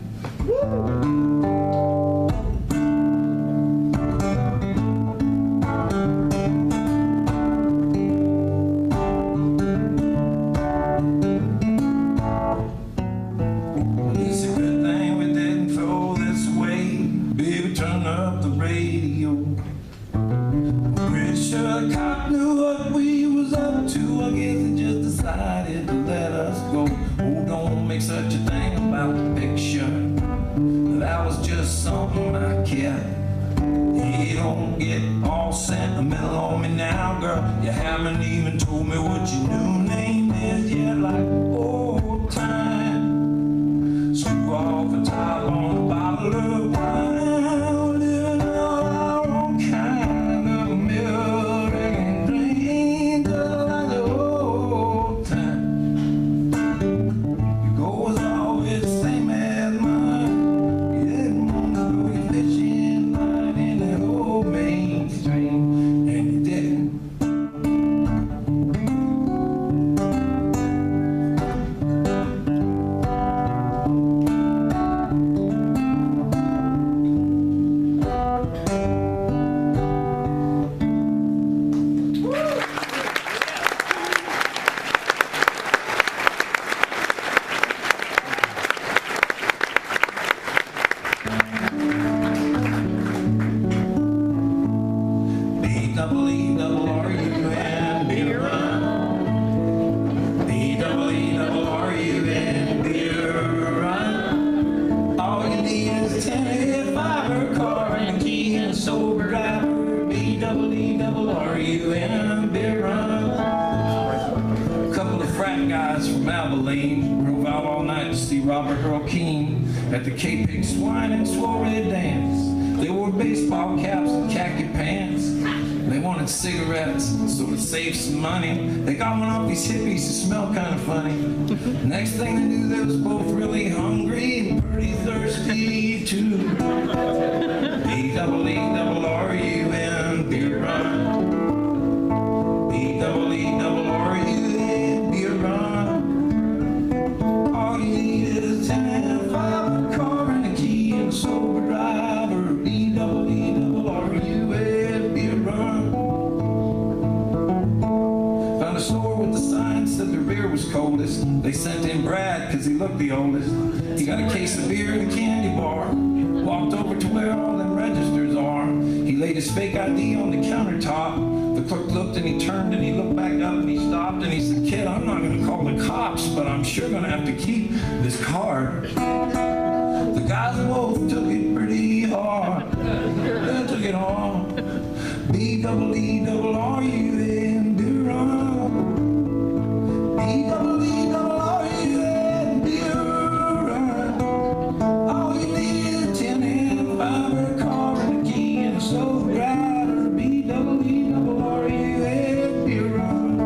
It's a good thing we didn't throw this away. Baby, turn up the radio. Pretty sure the cop knew what we was up to. I guess he just decided to let us go. Oh, don't make such a thing about the picture. That was just something I kept. You don't get all sentimental on me now, girl. You haven't even told me what your new name is yet, like old time. Screw off the top on a bottle of wine, living out our own kind of American dream, just like the old time. Your goal was always the same as mine. You didn't want to go your fishing line in that old mainstream, and you didn't. B-double-E-double-R-U-N, beer run. B-double-E-double-R-U-N, beer run. All you need is a 10-5 car and a key and a sober driver. B-double-E-double-R-U-N, beer run. A couple of frat guys from Abilene drove out all night to see Robert Earl Keen at the K-Pig Swine and Soiree Dance. They wore baseball caps and khaki pants. They wanted cigarettes, so to save some money, they got one off these hippies who smelled kind of funny. Next thing they knew, they was both really hungry and pretty thirsty too. B-double-E-double-R-U-N, beer run. B-double-E-double-R-U-N, beer run. All you need is a 10-5 car and a key and a sober driver. B-double-E-double-R-U-N. store with the sign said their beer was coldest. They sent in Brad because he looked the oldest. He got a case of beer at a candy bar. Walked over to where all them registers are. He laid his fake ID on the countertop. The clerk looked and he turned and he looked back up and he stopped and he said, "Kid, I'm not going to call the cops, but I'm sure going to have to keep this card." The guys both took it pretty hard. They took it on. B-double-E-double-R-U-N, beer run. B-double-E-double-R-U-N, beer run. All you need is a tin and fiber, a car and a key and a slow rider. B-double-E-double-R-U-N, beer run.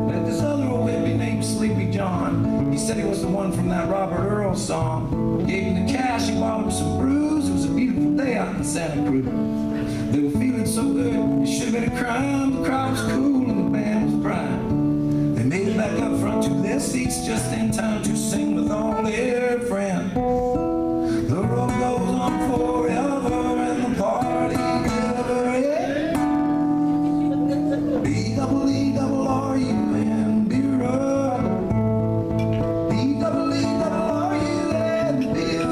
Met this other old hippie named Sleepy John. He said he was the one from that Robert Earl song. Gave him the cash, he bought him some brews. It was a beautiful day out in Santa Cruz. They were feeling so good, it should have been a crime. The crowd was cool and the band was bright. They made it back up front to their seats just in time to sing with all their friends. The road goes on forever and the party never ends. B-double-E-double-R-U-N, beer up. B-double-E-double-R-U-N, beer up.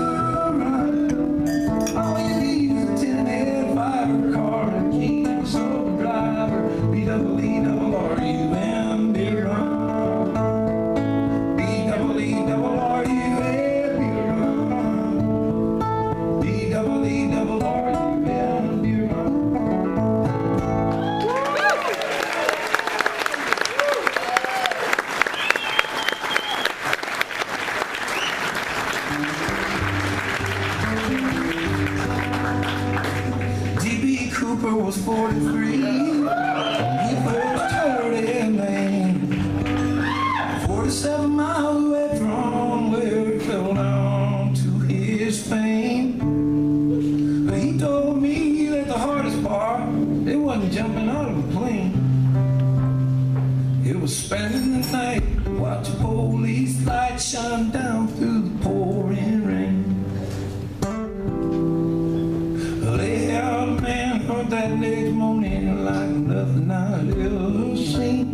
All you need is a tin and fiber, car and key and a slow driver. B-double-E-double-R-U-N, beer up. B-double-E-double-R-U-N, beer up. B-double-E-double-R-U-N, beer up. D.B. Cooper was 43 when he first heard his name. 47 miles away from where it fell down to his fame. But he told me that the hardest part, it wasn't jumping out of a plane. It was spending the night watching police lights shine down through the pouring rain. They held a man heard that next morning like nothing I'd ever seen.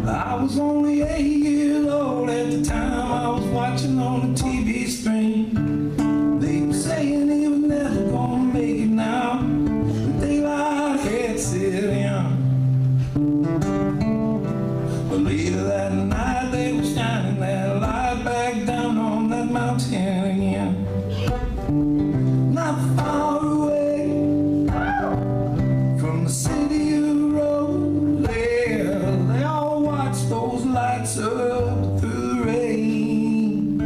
I was only 8 years old at the time. I was watching on the TV screen. They were saying he was never gonna make it now. The daylight had set in. But later that night they were shining that light back down on that mountain again. Not far away from the city of Rose, they all watched those lights up through the rain.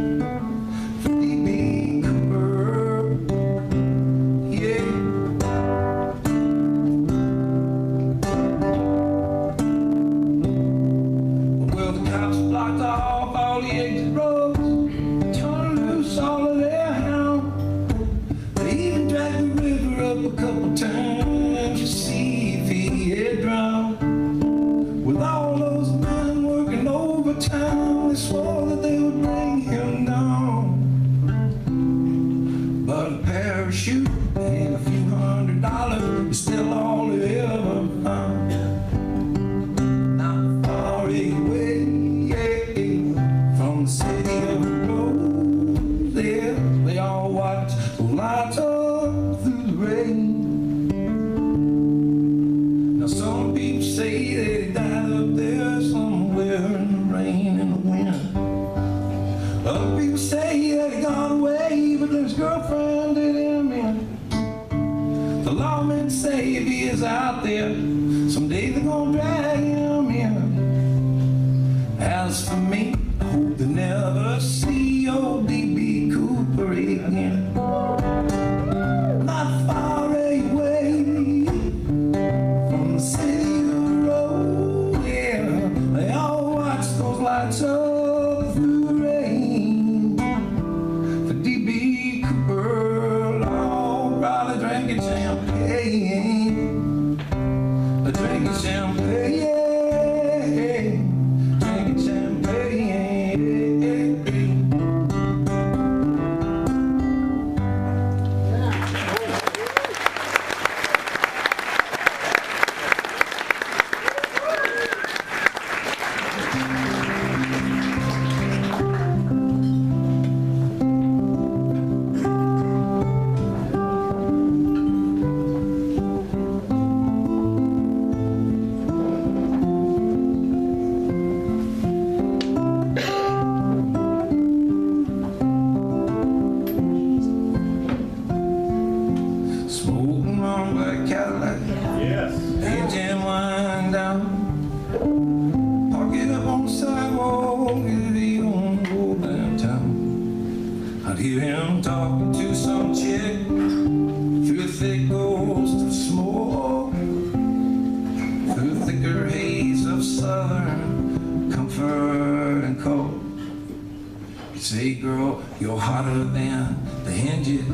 say, girl, you're hotter than the hinges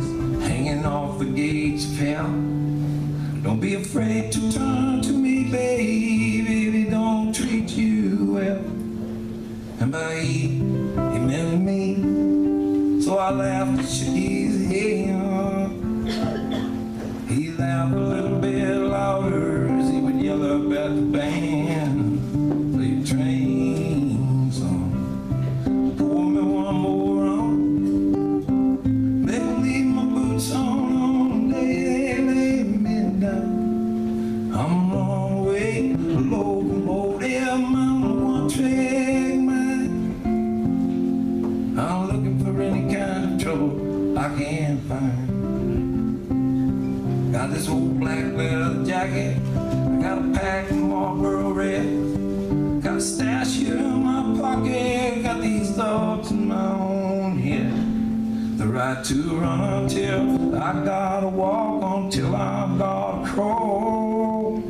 hanging off the gates of hell. Don't be afraid to turn to me, baby, don't treat you well. And by he meant me, so I laughed and shook his head. He laughed a little bit louder as he would yell up at the band, play a train song. Pour me one more on, let me leave my boots on the day they lay me down. I'm a long way, a locomotive, I'm a one-track mind. I'm looking for any kind of trouble I can find. Got this old black leather jacket, I got a pack of Marlboro Red, got a stash here in my pocket, got these thoughts in my own head. The right to run until I gotta walk, until I gotta crawl.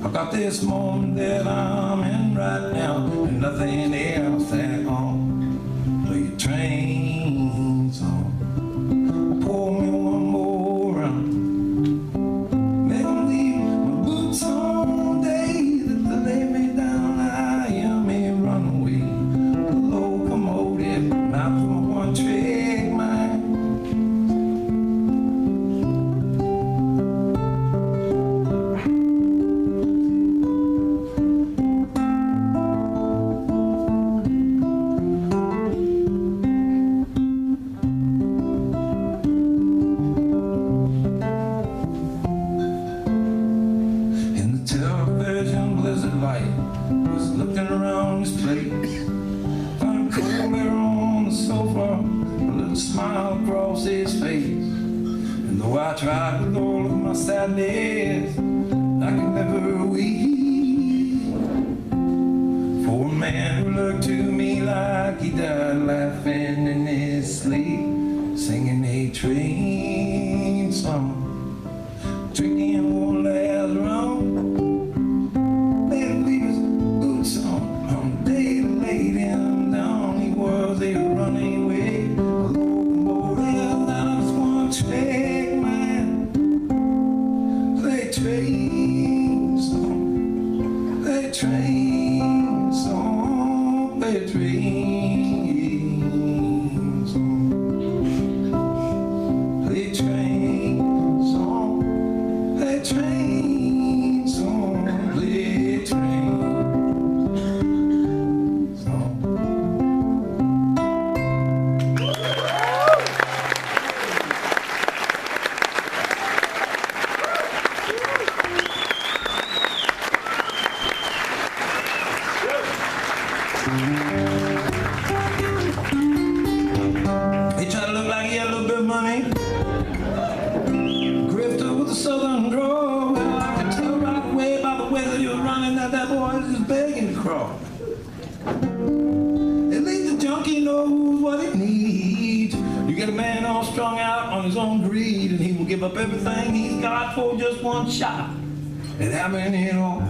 I got this moment that I'm in right now, and nothing else at all. Play your train song, pour me one more round. Let me leave my boots on day that they lay me down. I am a runaway, a locomotive, not for one trick mind. Television blizzard light was looking around this place. Found a cold bear on the sofa, a little smile across his face. And though I tried with all of my sadness, I could never weep for a man who looked to me like he died laughing in his sleep, singing a train song, drinking one last rum. Train song, play train song, play train song, play train song, play train song, play train song. He tried to look like he had a little bit of money, grifter with a southern drawl. Well, I could tell right away by the way that he was running that that boy was just begging to crawl. At least the junkie knows what he needs. You get a man all strung out on his own greed, and he will give up everything he's got for just one shot at having it all.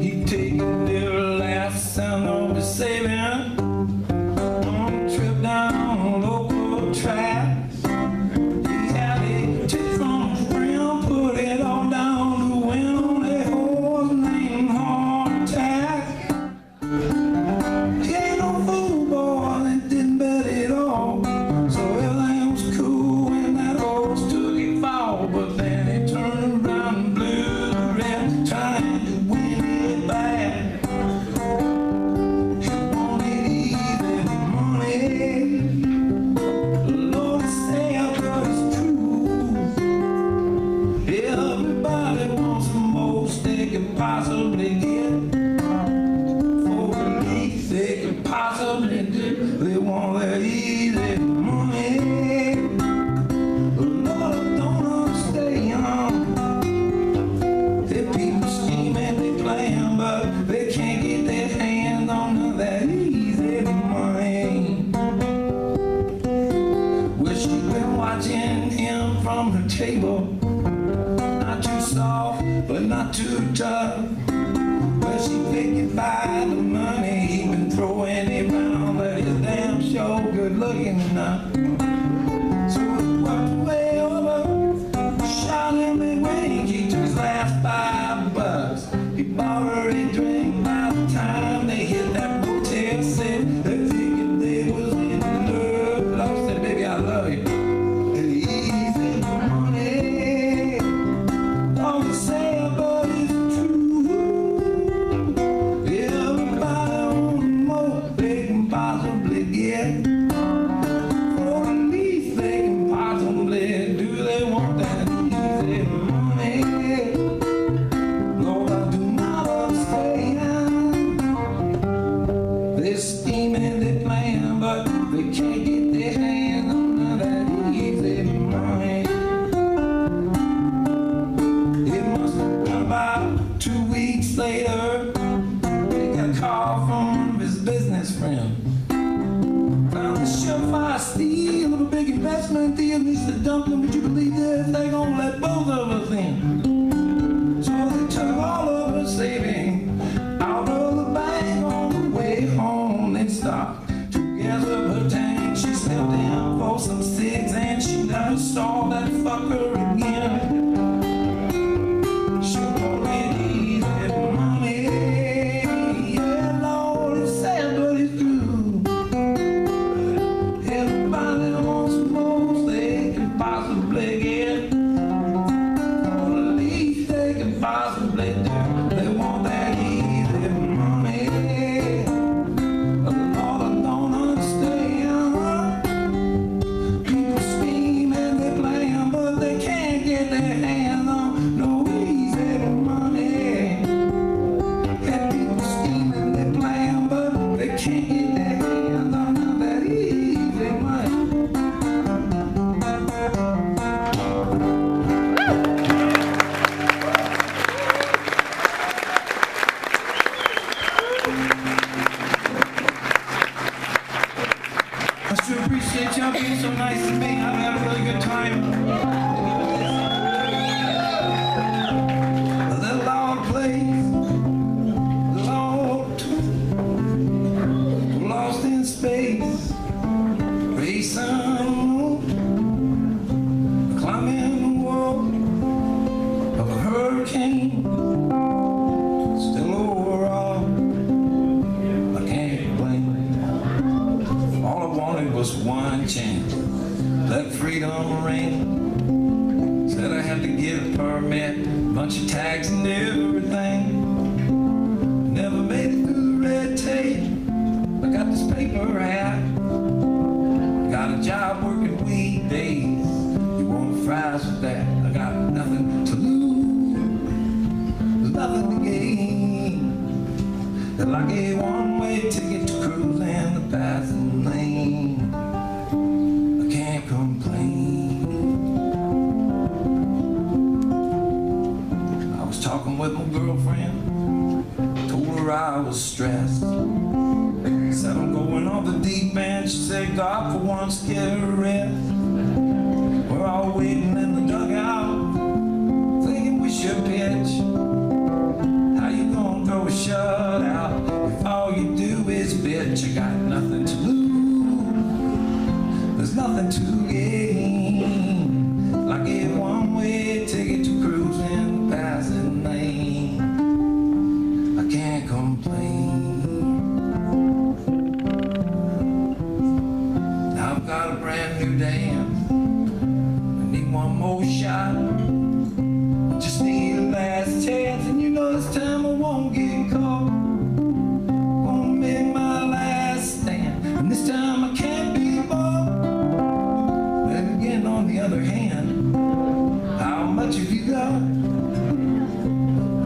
He'd take the last sound of his saving on a trip down local tracks. He had a tip from a friend, put it all down to win on a horse named Heart Attack. He ain't no fool, boy, that didn't bet it all. So everything was cool when that horse took it fall. But then he turned around and blew the red, trying to win it back. He wanted easy money. Lord, say but it's true. Everybody wants the most they can possibly get. For the least they can possibly do. They want that easy money. Lord, I don't understand. If people scheming, they playing, but they can't get their hands on none of that easy money. Wish you'd been watching him from her table. Not too soft, but not too tough. Well, she picked it by the money he'd been throw any round, but he's damn sure good looking enough. So he walked way over, shot him a wink. He took his last $5. He bought her a drink. By the time they hit that motel set, they figured they was in love. Love said, baby, I love you. Easy money. All the same, but it's true. Everybody on the most they can possibly get. For the least they can possibly do. They want that easy money. Lord, I do not understand. They're scheming, they're playing, but they can't get their hands on none of that easy money. It must have been about 2 weeks later, he got a call from his business friend. Found the surefire steal of a big investment deal. He said, Duncan, would you believe this? They gonna let both of us in. So they took all of her savings out of the bank. On the way home they stopped to gas up her tank. She stepped in for some cigs and she never saw that fucker again. She won't get easy money. Yeah, Lord, it's sad but it's true. Everybody wants the most they can possibly get. For the least they can possibly do. They want that easy money. But Lord, I don't understand. People scheme and they plan, but they can't get their hands on no easy money. Yeah, people scheme and they plan, but they can't get their hands on none of that easy money. I sure appreciate y'all being so nice to me. I've had a really good time. A little old place, a little old tune, lost in space, racing the moon, climbing the wall of a hurricane. Still overall, I can't complain. All I wanted was one chance. Let freedom ring. Said I had to get a permit, bunch of tags and everything. Never made it through the red tape. I got this paper hat. Got a job working weekdays. You want fries with that? I got nothing to lose. There's nothing to gain. They're like a one-way ticket to cruise in the passing lane. I can't complain. I was talking with my girlfriend, told her I was stressed. Said I'm going off the deep end. She said, God, for once, get a rest. We're all waiting in the dugout, thinking we should pitch. How you gonna throw a shutout if all you do is bitch? I got nothing to lose, there's nothing to gain. Like a one-way ticket to cruise in the passing lane. I can't complain. Now I've got a brand new dance. I need one more shot. I just need a last chance, and you know this time I won't get caught. Gonna make my last stand, and this time I can't be bought. Then again, on the other hand, how much have you got?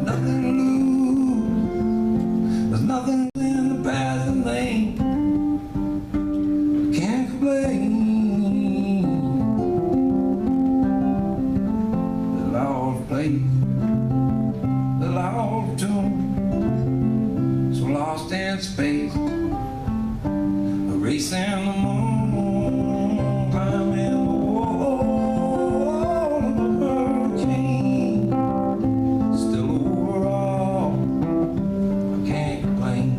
Nothing to lose. There's nothing in the passing lane. Can't complain. The Lord plays the Lord tune, so lost in space, erasing the moon, climbing the wall of a hurricane. Still overall, I can't complain.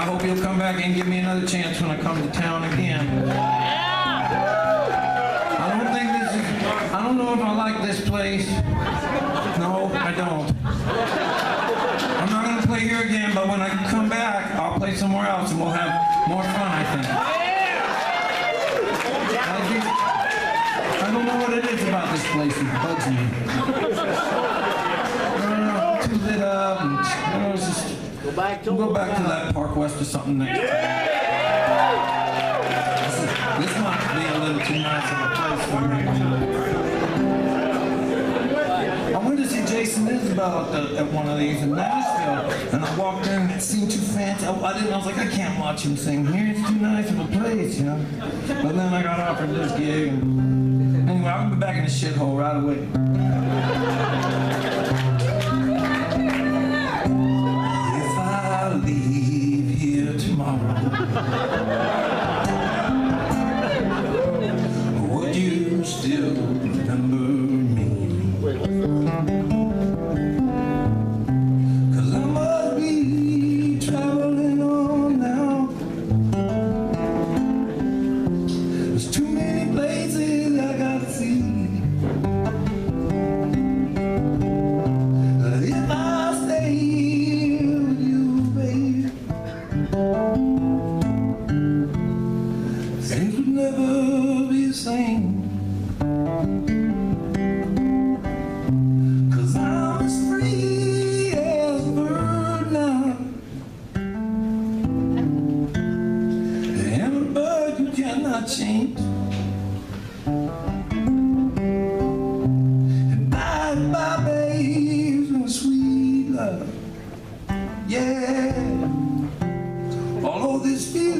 I hope you'll come back and give me another chance when I come to town again. I don't know if I like this place. No, I don't. I'm not gonna play here again, but when I come back, I'll play somewhere else and we'll have more fun, I think. I don't know what it is about this place that bugs me. I don't know, too lit up and, it's just, we'll go back to that Park West or something next time. This might be a little too nice of a place for me. I went to see Jason Isbell at one of these in Nashville, and I walked in and it seemed too fancy. I was like, I can't watch him sing here, it's too nice of a place, you know? But then I got offered this gig, and anyway, I'll be back in the shithole right away. If I leave here tomorrow, would you still remember me? 'Cause I must be traveling on now. There's too many places I gotta see. If I stay with you, babe, things would never be the same. Change. And bye, babes, and sweet love. Yeah, all of this feels